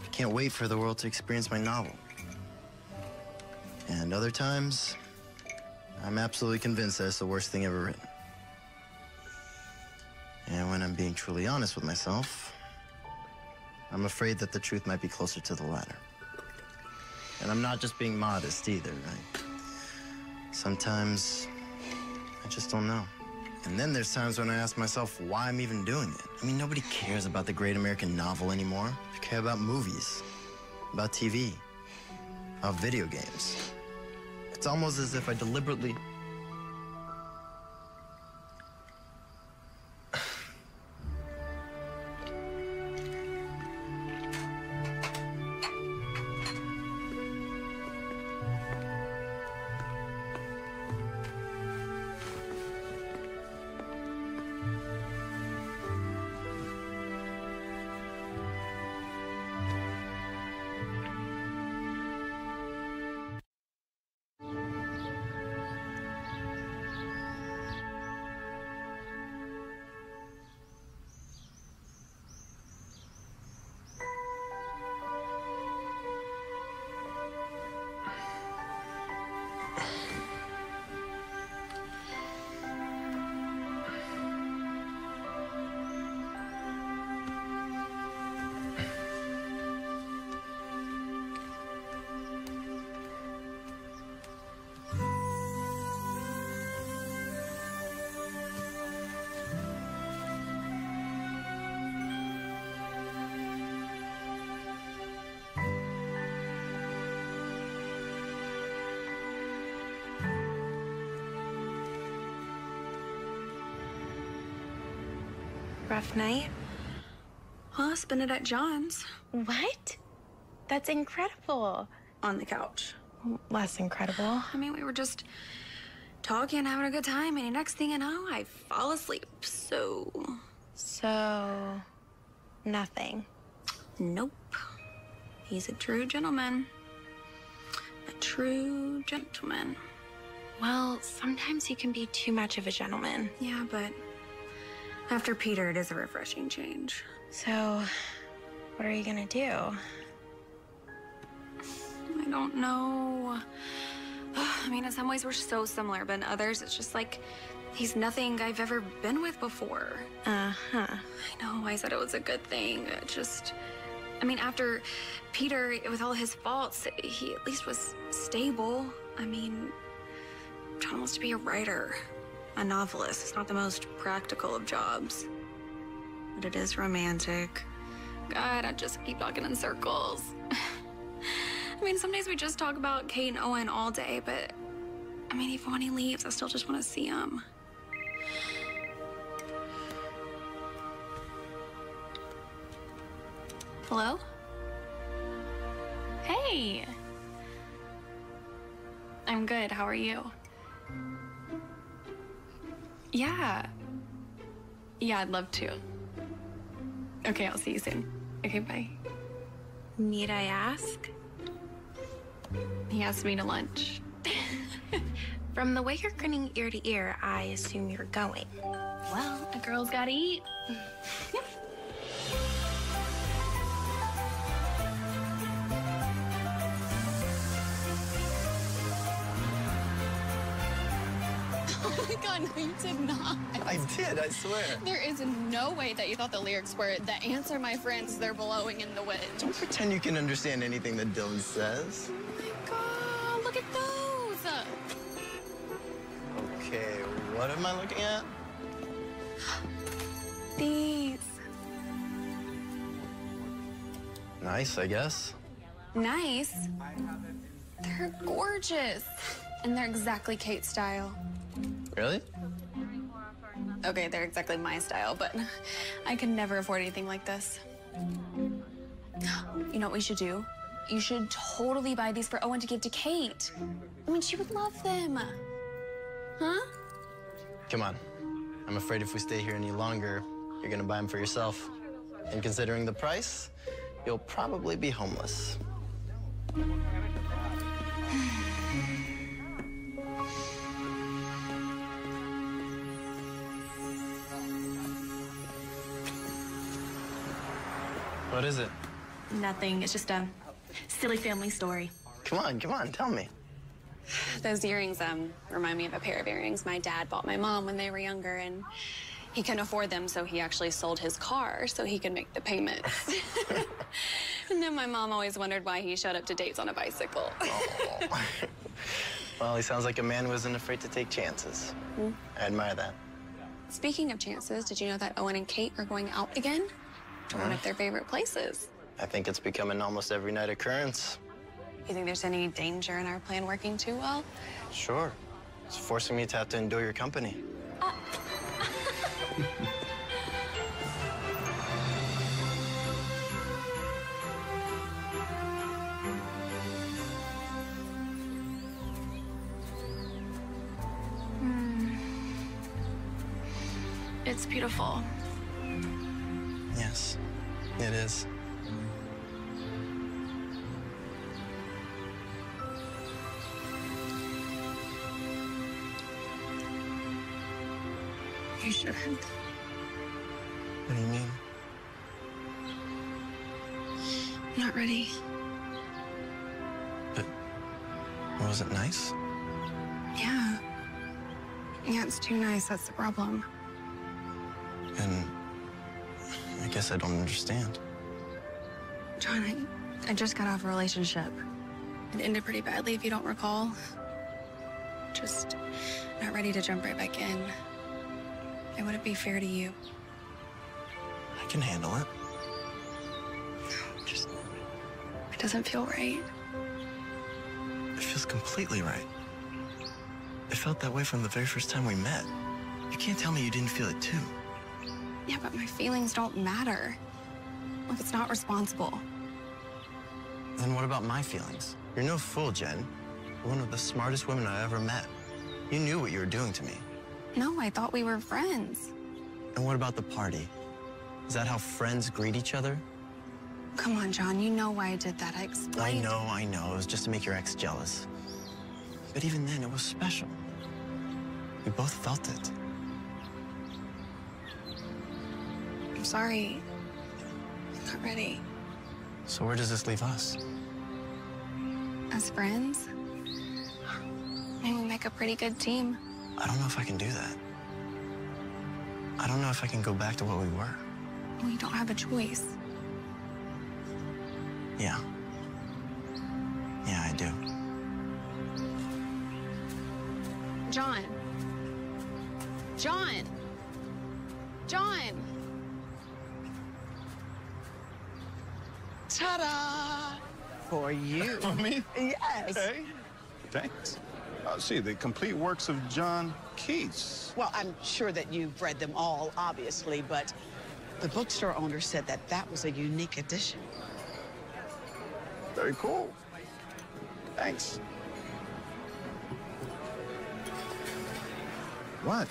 I can't wait for the world to experience my novel. And other times, I'm absolutely convinced that it's the worst thing ever written. And when I'm being truly honest with myself, I'm afraid that the truth might be closer to the latter. And I'm not just being modest either, right? Sometimes I just don't know. And then there's times when I ask myself why I'm even doing it. I mean, nobody cares about the great American novel anymore. They care about movies, about TV, about video games. It's almost as if I deliberately... Rough night? Well, spend it at John's. What? That's incredible. On the couch. Less incredible. I mean, we were just talking, having a good time, and next thing you know, I fall asleep. So, nothing. Nope. He's a true gentleman. A true gentleman. Well, sometimes he can be too much of a gentleman. Yeah, but after Peter, it is a refreshing change. So, what are you gonna do? I don't know. I mean, in some ways, we're so similar, but in others, it's just like he's nothing I've ever been with before. Uh-huh. I know, I said it was a good thing. It just, I mean, after Peter, with all his faults, he at least was stable. I mean, John wants to be a writer, a novelist. It's not the most practical of jobs, but it is romantic. God, I just keep talking in circles. I mean, some days we just talk about Kate and Owen all day, but I mean, even when he leaves, I still just want to see him. Hello? Hey. I'm good. How are you? Yeah. Yeah, I'd love to. Okay, I'll see you soon. Okay, bye. Need I ask? He asked me to lunch. From the way you're grinning ear to ear, I assume you're going. Well, a girl's gotta eat. Oh my God, no, you did not. I did, I swear. There is no way that you thought the lyrics were, the answer, my friends, they're blowing in the wind. Don't pretend you can understand anything that Dylan says. Oh my God, look at those. Okay, what am I looking at? These. Nice, I guess. Nice. They're gorgeous. And they're exactly Kate's style. Really? Okay, they're exactly my style, but I could never afford anything like this. You know what we should do? You should totally buy these for Owen to give to Kate. I mean, she would love them. Huh? Come on. I'm afraid if we stay here any longer, you're gonna buy them for yourself. And considering the price, you'll probably be homeless. What is it? Nothing. It's just a silly family story. Come on, tell me. Those earrings remind me of a pair of earrings my dad bought my mom when they were younger, and he couldn't afford them, so he actually sold his car so he could make the payments. And then my mom always wondered why he showed up to dates on a bicycle. Oh. Well, he sounds like a man who isn't afraid to take chances. I admire that. Speaking of chances, did you know that Owen and Kate are going out again to one of their favorite places? I think it's become an almost every night occurrence. You think there's any danger in our plan working too well? Sure. It's forcing me to have to endure your company. It's beautiful. Yes, it is. You shouldn't. What do you mean? I'm not ready. But was it nice? Yeah. Yeah, it's too nice. That's the problem. And I guess I don't understand. John, I just got off a relationship. It ended pretty badly, if you don't recall. Just not ready to jump right back in. It wouldn't be fair to you. I can handle it. Just, it doesn't feel right. It feels completely right. It felt that way from the very first time we met. You can't tell me you didn't feel it too. Yeah, but my feelings don't matter. Look, it's not responsible. Then what about my feelings? You're no fool, Jen. You're one of the smartest women I ever met. You knew what you were doing to me. No, I thought we were friends. And what about the party? Is that how friends greet each other? Come on, John, you know why I did that. I explained. I know. It was just to make your ex jealous. But even then, it was special. We both felt it. I'm sorry. I'm not ready. So where does this leave us? As friends? Maybe we make a pretty good team. I don't know if I can do that. I don't know if I can go back to what we were. We don't have a choice. Yeah. Yeah, I do. John. John. John. Ta-da! For you. For me? Yes. Hey, thanks. See, the complete works of John Keats. Well, I'm sure that you've read them all, obviously, but the bookstore owner said that that was a unique edition. Very cool. Thanks. What?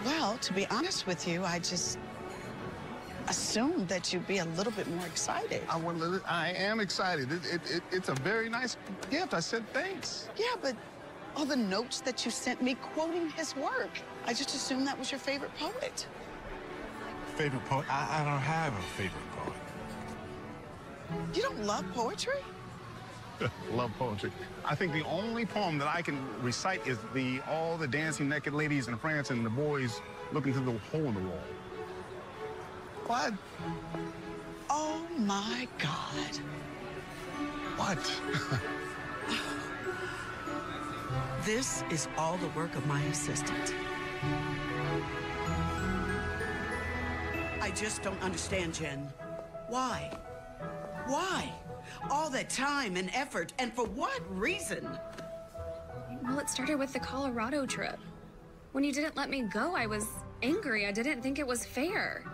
Well, to be honest with you, I just assumed that you'd be a little bit more excited. I am excited. It's a very nice gift. I said thanks. Yeah, but all the notes that you sent me quoting his work. I just assumed that was your favorite poet. Favorite poet? I don't have a favorite poet. You don't love poetry? Love poetry. I think the only poem that I can recite is all the dancing naked ladies in France and the boys looking through the hole in the wall. What? Oh, my God. What? This is all the work of my assistant. I just don't understand, Jen. Why? Why? All that time and effort, and for what reason? Well, it started with the Colorado trip. When you didn't let me go, I was angry. I didn't think it was fair.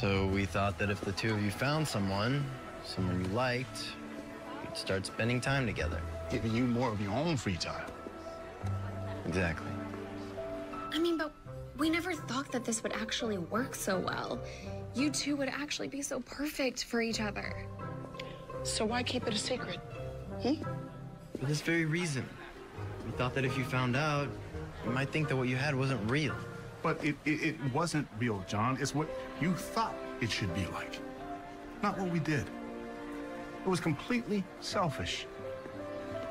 So we thought that if the two of you found someone you liked, you'd start spending time together. Giving you more of your own free time. Exactly. I mean, but we never thought that this would actually work so well. You two would actually be so perfect for each other. So why keep it a secret? For this very reason. We thought that if you found out, you might think that what you had wasn't real. But it wasn't real, John. It's what you thought it should be like. Not what we did. It was completely selfish.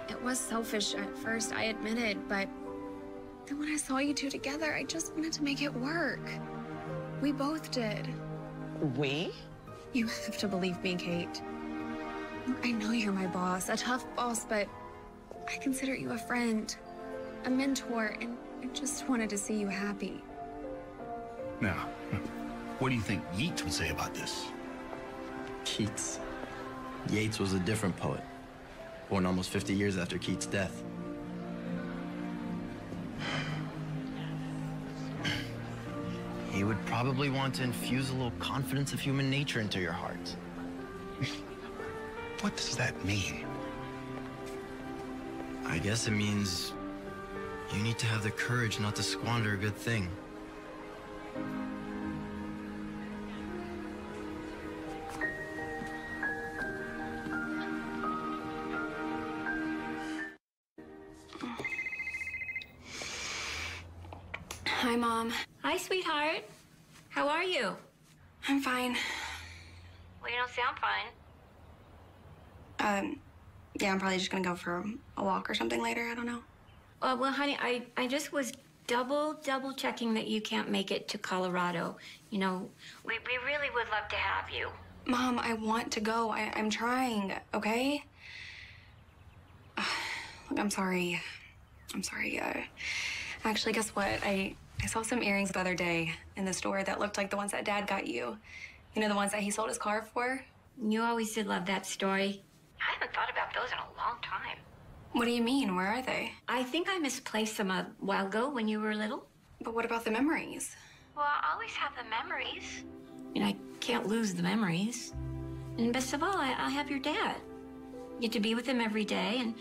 It was selfish at first, I admitted, but then when I saw you two together, I just wanted to make it work. We both did. We? You have to believe me, Kate. I know you're my boss, a tough boss, but I consider you a friend, a mentor, and I just wanted to see you happy. Now, what do you think Yeats would say about this? Keats. Yeats was a different poet, born almost 50 years after Keats' death. He would probably want to infuse a little confidence of human nature into your heart. What does that mean? I guess it means you need to have the courage not to squander a good thing. Hi, Mom. Hi, sweetheart. How are you? I'm fine. Well, you don't sound fine. Yeah, I'm probably just gonna go for a walk or something later. I don't know. Well, honey, I just was double checking that you can't make it to Colorado. You know, we really would love to have you. Mom, I want to go. I'm trying, okay? Look, I'm sorry. I'm sorry. Actually, guess what? I saw some earrings the other day in the store that looked like the ones that Dad got you. You know, the ones that he sold his car for? You always did love that story. I haven't thought about those in a long time. What do you mean? Where are they? I think I misplaced them a while ago when you were little. But what about the memories? Well, I always have the memories. And I can't lose the memories. And best of all, I have your dad. Get to be with him every day. And,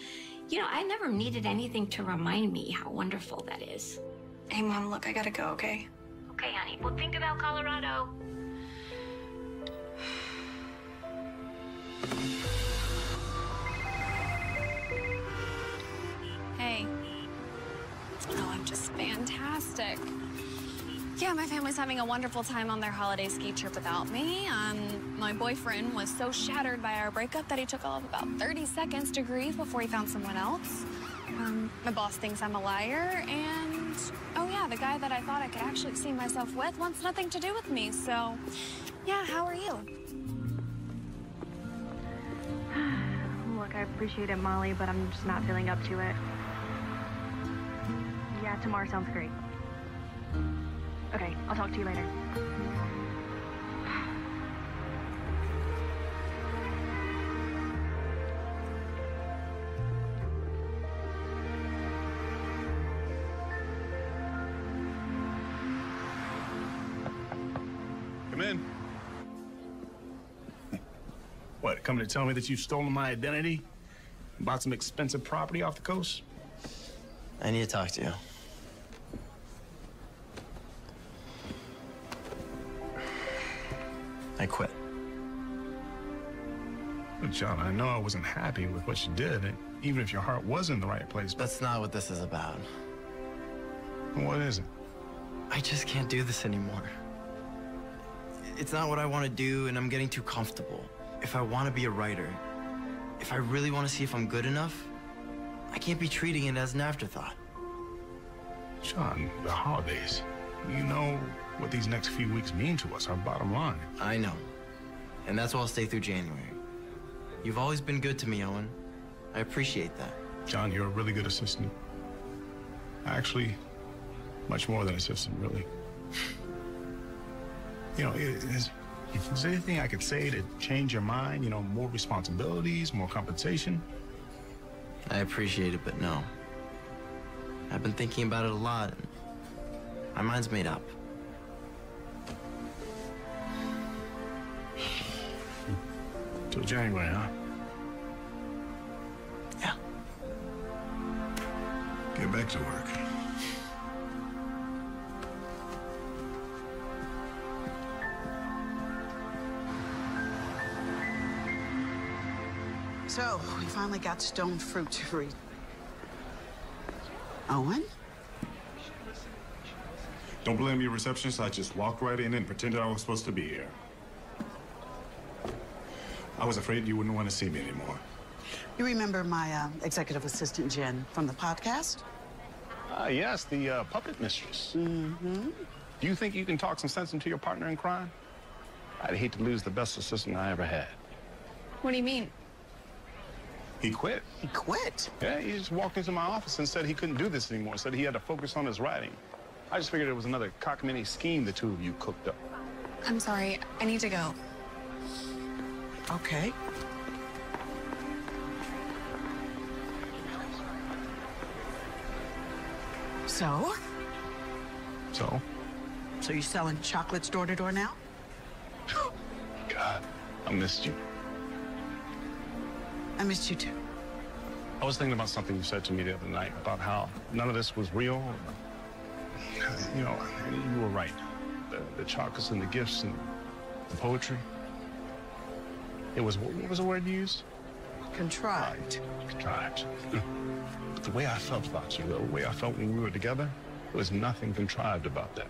you know, I never needed anything to remind me how wonderful that is. Hey, Mom, look, I gotta go, okay? Okay, honey. Well, think about Colorado. Hey. Oh, I'm just fantastic. Yeah, my family's having a wonderful time on their holiday ski trip without me. My boyfriend was so shattered by our breakup that he took all of about 30 seconds to grieve before he found someone else. My boss thinks I'm a liar, and oh yeah, the guy that I thought I could actually see myself with wants nothing to do with me, so yeah, how are you? Look, I appreciate it, Molly, but I'm just not feeling up to it. Yeah, tomorrow sounds great. Okay, I'll talk to you later. Come in. What, coming to tell me that you've stolen my identity? Bought some expensive property off the coast? I need to talk to you. I quit. Look, John, I know I wasn't happy with what you did. even if your heart was in the right place. That's not what this is about. What is it? I just can't do this anymore. It's not what I want to do, and I'm getting too comfortable. If I want to be a writer, if I really want to see if I'm good enough, I can't be treating it as an afterthought. John, the holidays. You know what these next few weeks mean to us, our bottom line. I know. And that's why I'll stay through January. You've always been good to me, Owen. I appreciate that. John, you're a really good assistant. Actually, much more than assistant, really. You know, is there anything I could say to change your mind? You know, more responsibilities, more compensation? I appreciate it, but no. I've been thinking about it a lot, and my mind's made up. Till January, huh? Yeah. Get back to work. So, we finally got stone fruit to read. Owen? Don't blame your receptionist. I just walked right in and pretended I was supposed to be here. I was afraid you wouldn't want to see me anymore. You remember my executive assistant, Jen, from the podcast? Yes, the puppet mistress. Mm-hmm. Do you think you can talk some sense into your partner in crime? I'd hate to lose the best assistant I ever had. What do you mean? He quit. He quit? Yeah, he just walked into my office and said he couldn't do this anymore. Said he had to focus on his writing. I just figured it was another cockamamie scheme the two of you cooked up. I'm sorry. I need to go. Okay. So? So? So you're selling chocolates door to door now? God, I missed you. I missed you too. I was thinking about something you said to me the other night about how none of this was real. You know, you were right. The chocolates and the gifts and the poetry. It was, what was the word you used? Contrived. Contrived. But the way I felt about you, the way I felt when we were together, there was nothing contrived about that.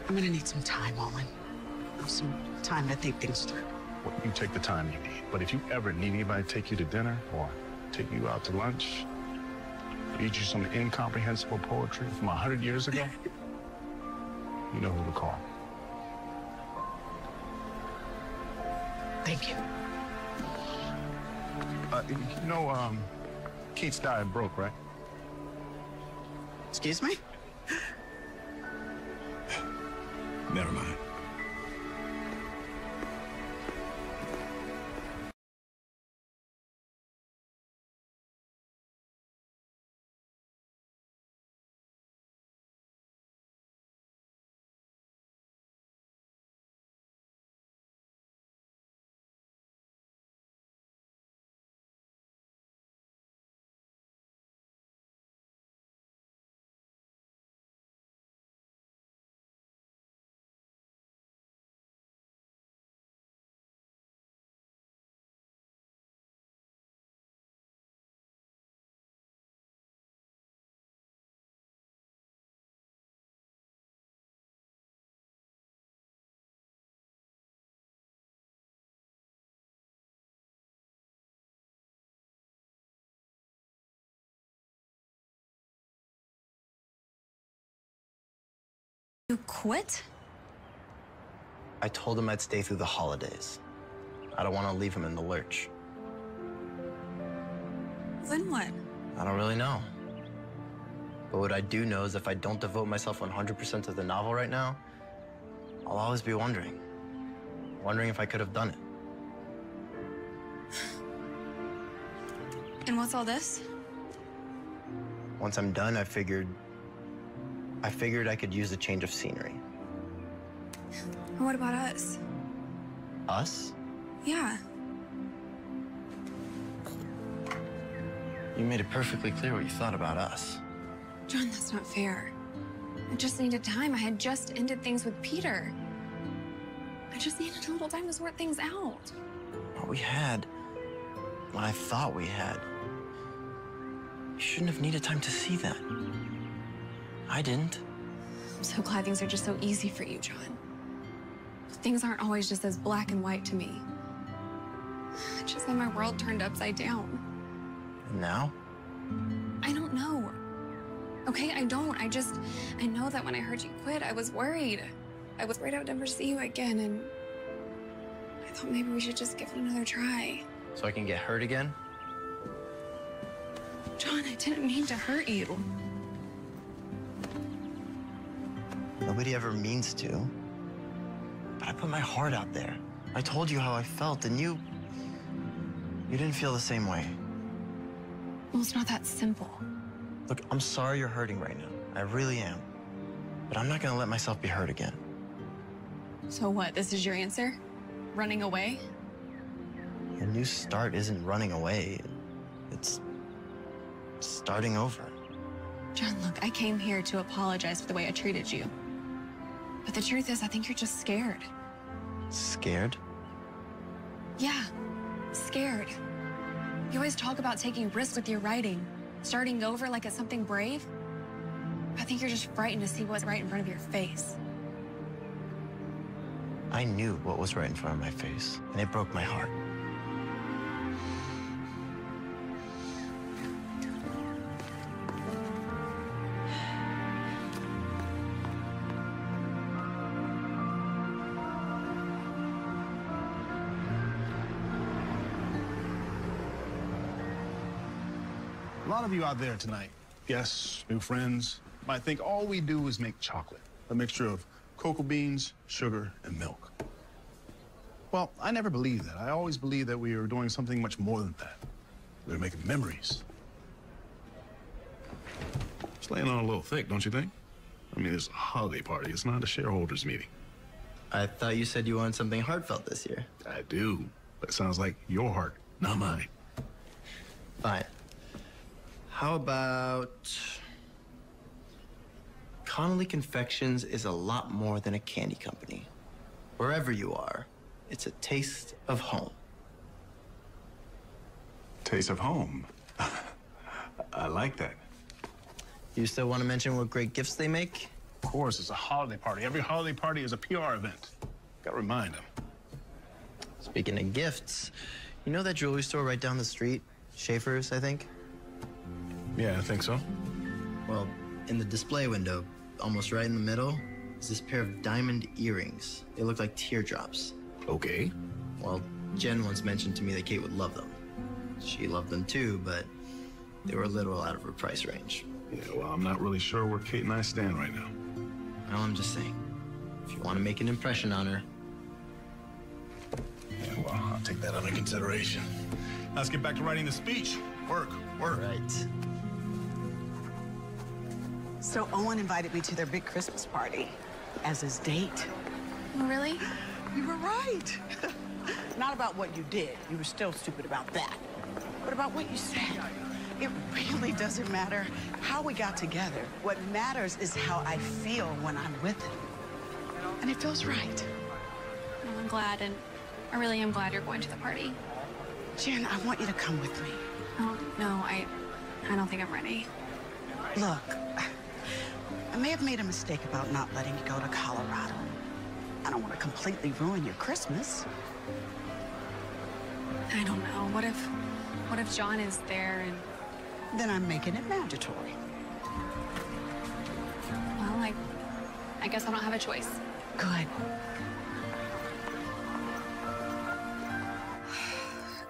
I'm gonna need some time, Owen. Some time to think things through. Well, you take the time you need. But if you ever need anybody to take you to dinner or take you out to lunch, read you some incomprehensible poetry from 100 years ago, you know who to call. Thank you. You know, Keats died broke, right? Excuse me? Never mind. You quit? I told him I'd stay through the holidays. I don't want to leave him in the lurch. Then what? I don't really know. But what I do know is if I don't devote myself 100% to the novel right now, I'll always be wondering if I could have done it. And what's all this? Once I'm done, I figured I could use a change of scenery. And what about us? Us? Yeah. You made it perfectly clear what you thought about us. John, that's not fair. I just needed time. I had just ended things with Peter. I just needed a little time to sort things out. what we had, what I thought we had. You shouldn't have needed time to see that. I didn't. I'm so glad things are just so easy for you, John. Things aren't always just as black and white to me. It's just that my world turned upside down. And now? I don't know. Okay, I don't. I know that when I heard you quit, I was worried. I was worried I would never see you again, and I thought maybe we should just give it another try. So I can get hurt again? John, I didn't mean to hurt you. Nobody ever means to. But I put my heart out there. I told you how I felt, and you didn't feel the same way. Well, it's not that simple. Look, I'm sorry you're hurting right now. I really am. But I'm not gonna let myself be hurt again. So what, this is your answer? Running away? A new start isn't running away. It's starting over. John, look, I came here to apologize for the way I treated you. But the truth is, I think you're just scared. Scared? Yeah, scared. You always talk about taking risks with your writing, starting over like it's something brave. I think you're just frightened to see what's right in front of your face. I knew what was right in front of my face, and it broke my heart. A lot of you out there tonight, guests, new friends, might think all we do is make chocolate, a mixture of cocoa beans, sugar, and milk. Well, I never believed that. I always believed that we were doing something much more than that. We were making memories. It's laying on a little thick, don't you think? I mean, it's a holiday party. It's not a shareholders meeting. I thought you said you wanted something heartfelt this year. I do, but it sounds like your heart, not mine. Fine. How about... Connolly Confections is a lot more than a candy company. Wherever you are, it's a taste of home. Taste of home. I like that. You still want to mention what great gifts they make? Of course, it's a holiday party. Every holiday party is a PR event. Gotta remind them. Speaking of gifts, you know that jewelry store right down the street? Schaefer's, I think? Yeah, I think so. Well, in the display window, almost right in the middle, is this pair of diamond earrings. They look like teardrops. Okay. Well, Jen once mentioned to me that Kate would love them. She loved them too, but they were a little out of her price range. Yeah, well, I'm not really sure where Kate and I stand right now. Well, I'm just saying, if you want to make an impression on her. Yeah, well, I'll take that under consideration. Now let's get back to writing the speech. Work. Right. So Owen invited me to their big Christmas party as his date. Really? You were right. Not about what you did. You were still stupid about that. But about what you said. It really doesn't matter how we got together. What matters is how I feel when I'm with him. And it feels right. Well, I'm glad, and I really am glad you're going to the party. Jen, I want you to come with me. Oh, no, I don't think I'm ready. Look, I may have made a mistake about not letting you go to Colorado. I don't want to completely ruin your Christmas. I don't know. What if John is there and... Then I'm making it mandatory. Well, I guess I don't have a choice. Good.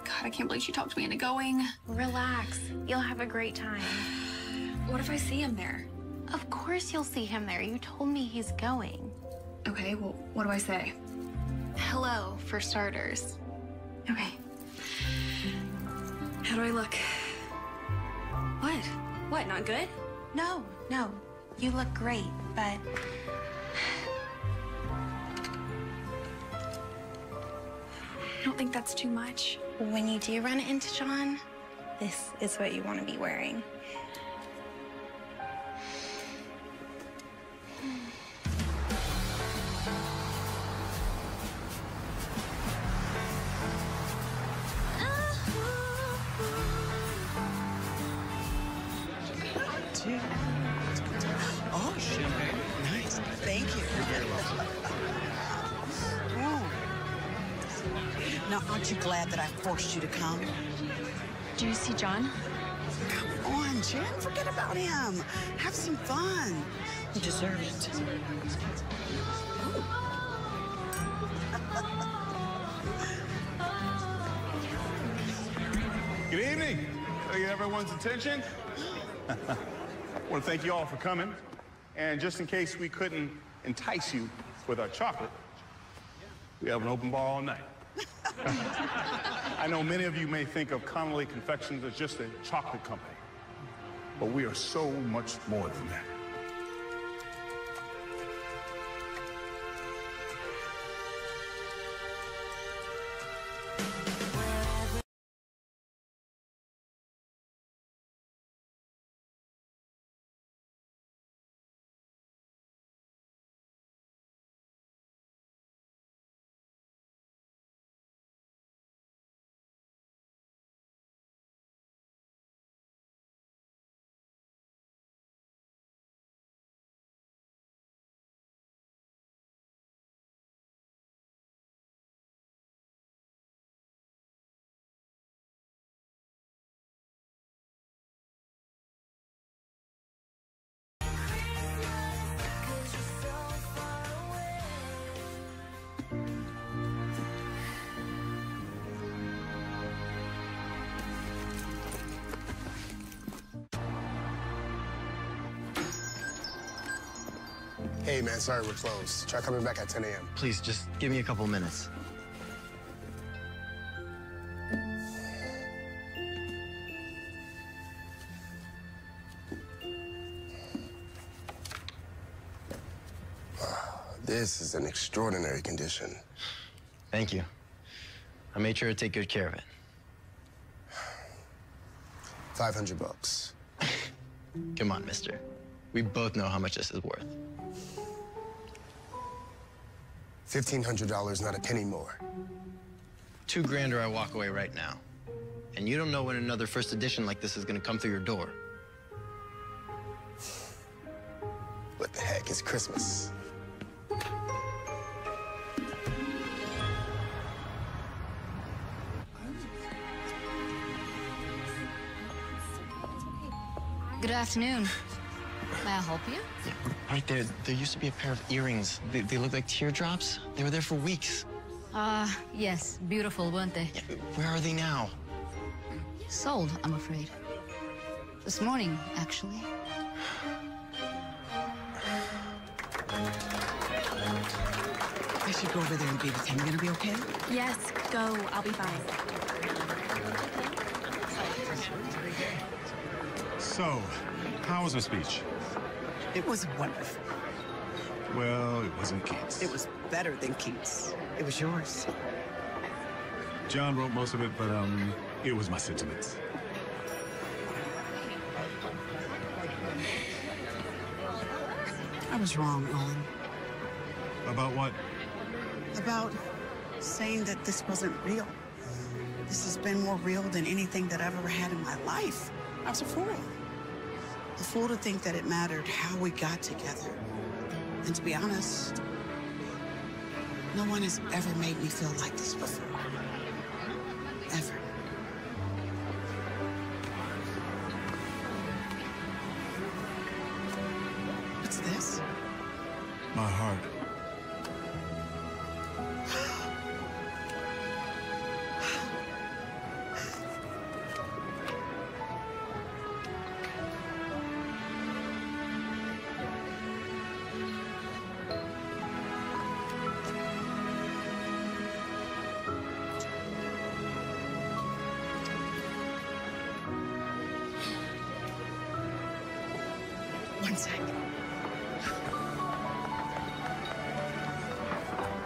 God, I can't believe she talked me into going. Relax. You'll have a great time. What if I see him there? Of course you'll see him there. You told me he's going. Okay, well, what do I say? Hello, for starters. Okay. How do I look? What? What, not good? No. You look great, but... I don't think that's too much. When you do run into John, this is what you want to be wearing. too. Oh, champagne. Nice. Thank you. You're very welcome. Now, aren't you glad that I forced you to come? Do you see John? Come on, Jen. Forget about him. Have some fun. You deserve it. Good evening. Can I get everyone's attention? I want to thank you all for coming. And just in case we couldn't entice you with our chocolate, we have an open bar all night. I know many of you may think of Connolly Confections as just a chocolate company, but we are so much more than that. Hey, man, sorry we're closed. Try coming back at 10 a.m. Please, just give me a couple minutes. This is an extraordinary condition. Thank you. I made sure to take good care of it. $500. Come on, mister. We both know how much this is worth. $1,500, not a penny more. $2 grand or I walk away right now. And you don't know when another first edition like this is gonna come through your door. What the heck? It's Christmas. Good afternoon. May I help you? Yeah, right there used to be a pair of earrings. They look like teardrops. They were there for weeks. Yes. Beautiful, weren't they? Yeah, where are they now? Sold, I'm afraid. This morning, actually. I should go over there and be with him. You gonna be okay? Yes, go. I'll be fine. So, how was the speech? It was wonderful. Well, it wasn't Keats. It was better than Keats. It was yours. John wrote most of it, but it was my sentiments. I was wrong, Owen. About what? About saying that this wasn't real. This has been more real than anything that I've ever had in my life. I was a fool. A fool to think that it mattered how we got together. And to be honest, no one has ever made me feel like this before. Ever. What's this? My heart. One sec.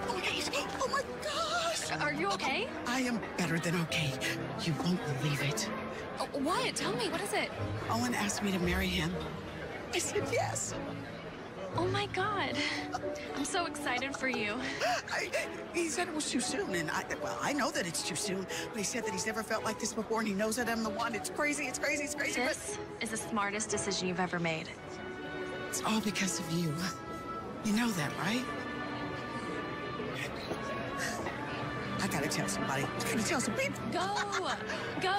Oh my gosh! Are you okay? I am better than okay. You won't believe it. Oh, what? Tell me, what is it? Owen asked me to marry him. I said yes. Oh my God. I'm so excited for you. He said it was too soon, and I know that it's too soon, but he said that he's never felt like this before, and he knows that I'm the one. It's crazy, it's crazy, it's crazy. This is the smartest decision you've ever made. It's all because of you. You know that, right? I gotta tell somebody. I gotta tell some people. Go! Go!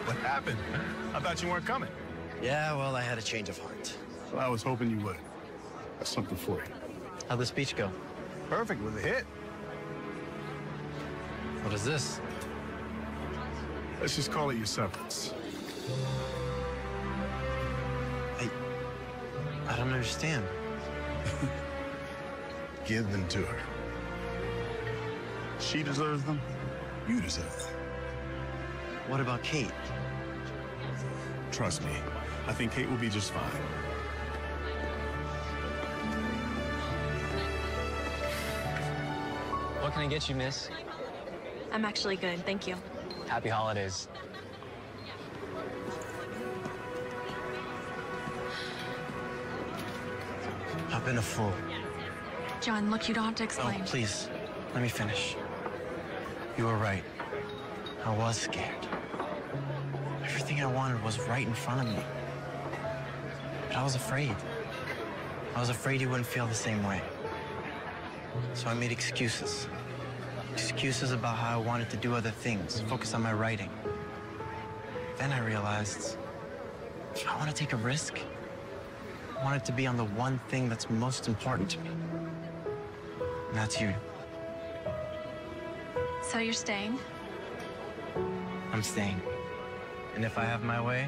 What happened? I thought you weren't coming. Yeah, well, I had a change of heart. Well, I was hoping you would. That's something for you. How'd the speech go? Perfect, with a hit. What is this? Let's just call it your severance. I don't understand. Give them to her. She deserves them. You deserve them. What about Kate? Trust me, I think Kate will be just fine. What can I get you, miss? I'm actually good, thank you. Happy holidays. I've been a fool. John, look, you don't have to explain. Oh, please, let me finish. You were right. I was scared. Everything I wanted was right in front of me. But I was afraid. I was afraid he wouldn't feel the same way. So I made excuses. Excuses about how I wanted to do other things, focus on my writing. Then I realized, if I want to take a risk, I want it to be on the one thing that's most important to me. And that's you. So you're staying? I'm staying. And if I have my way,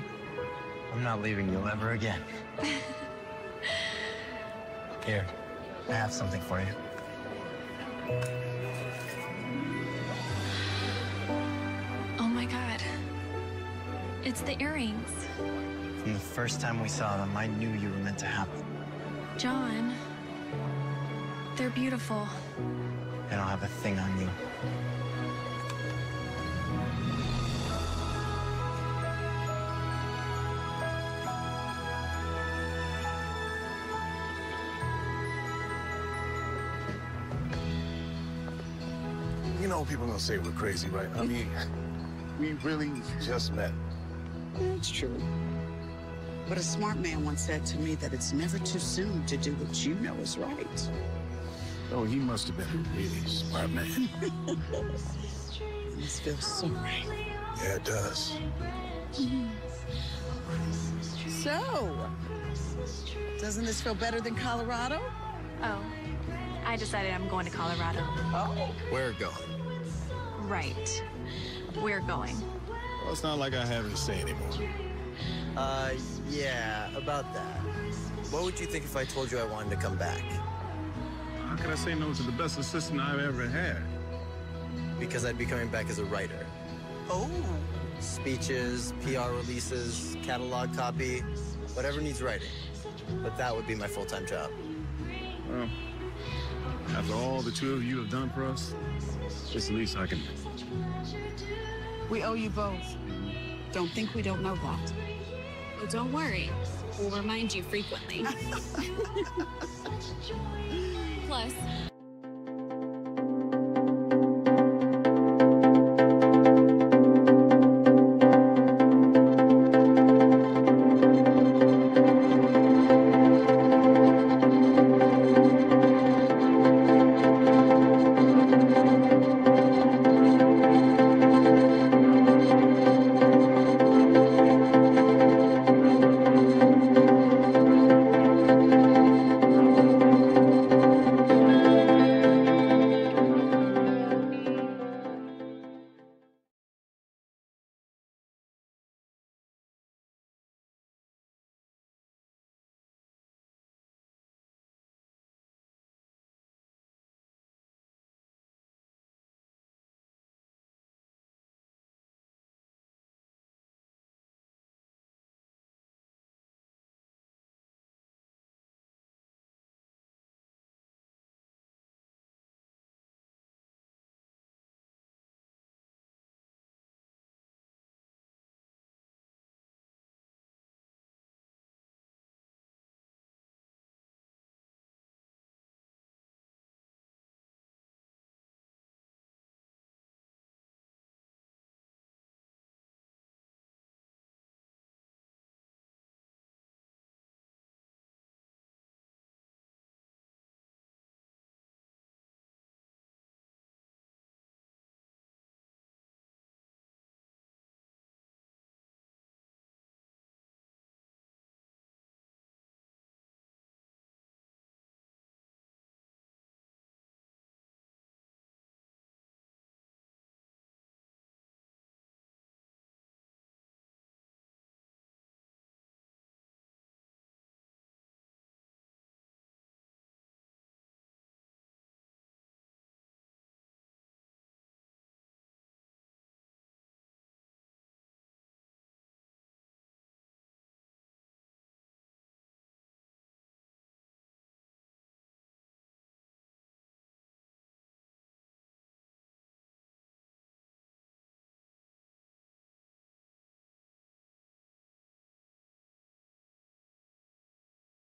I'm not leaving you ever again. Here, I have something for you. Oh my God. It's the earrings. From the first time we saw them, I knew you were meant to have them. John, they're beautiful. I don't have a thing on you. You know people are gonna say we're crazy, right? I mean, we really just met. That's true. But a smart man once said to me that it's never too soon to do what you know is right. Oh, he must have been a really smart man. This feels so right. Yeah, it does. So, doesn't this feel better than Colorado? Oh, I decided I'm going to Colorado. Oh. We're going. Right. We're going. Well, it's not like I have to say anymore. Yeah, about that. What would you think if I told you I wanted to come back? How can I say no to the best assistant I've ever had? Because I'd be coming back as a writer. Oh. Speeches, PR releases, catalog copy, whatever needs writing. But that would be my full-time job. Well, after all the two of you have done for us, it's the least I can do. We owe you both. Don't think we don't know that. Oh, don't worry. We'll remind you frequently. Plus,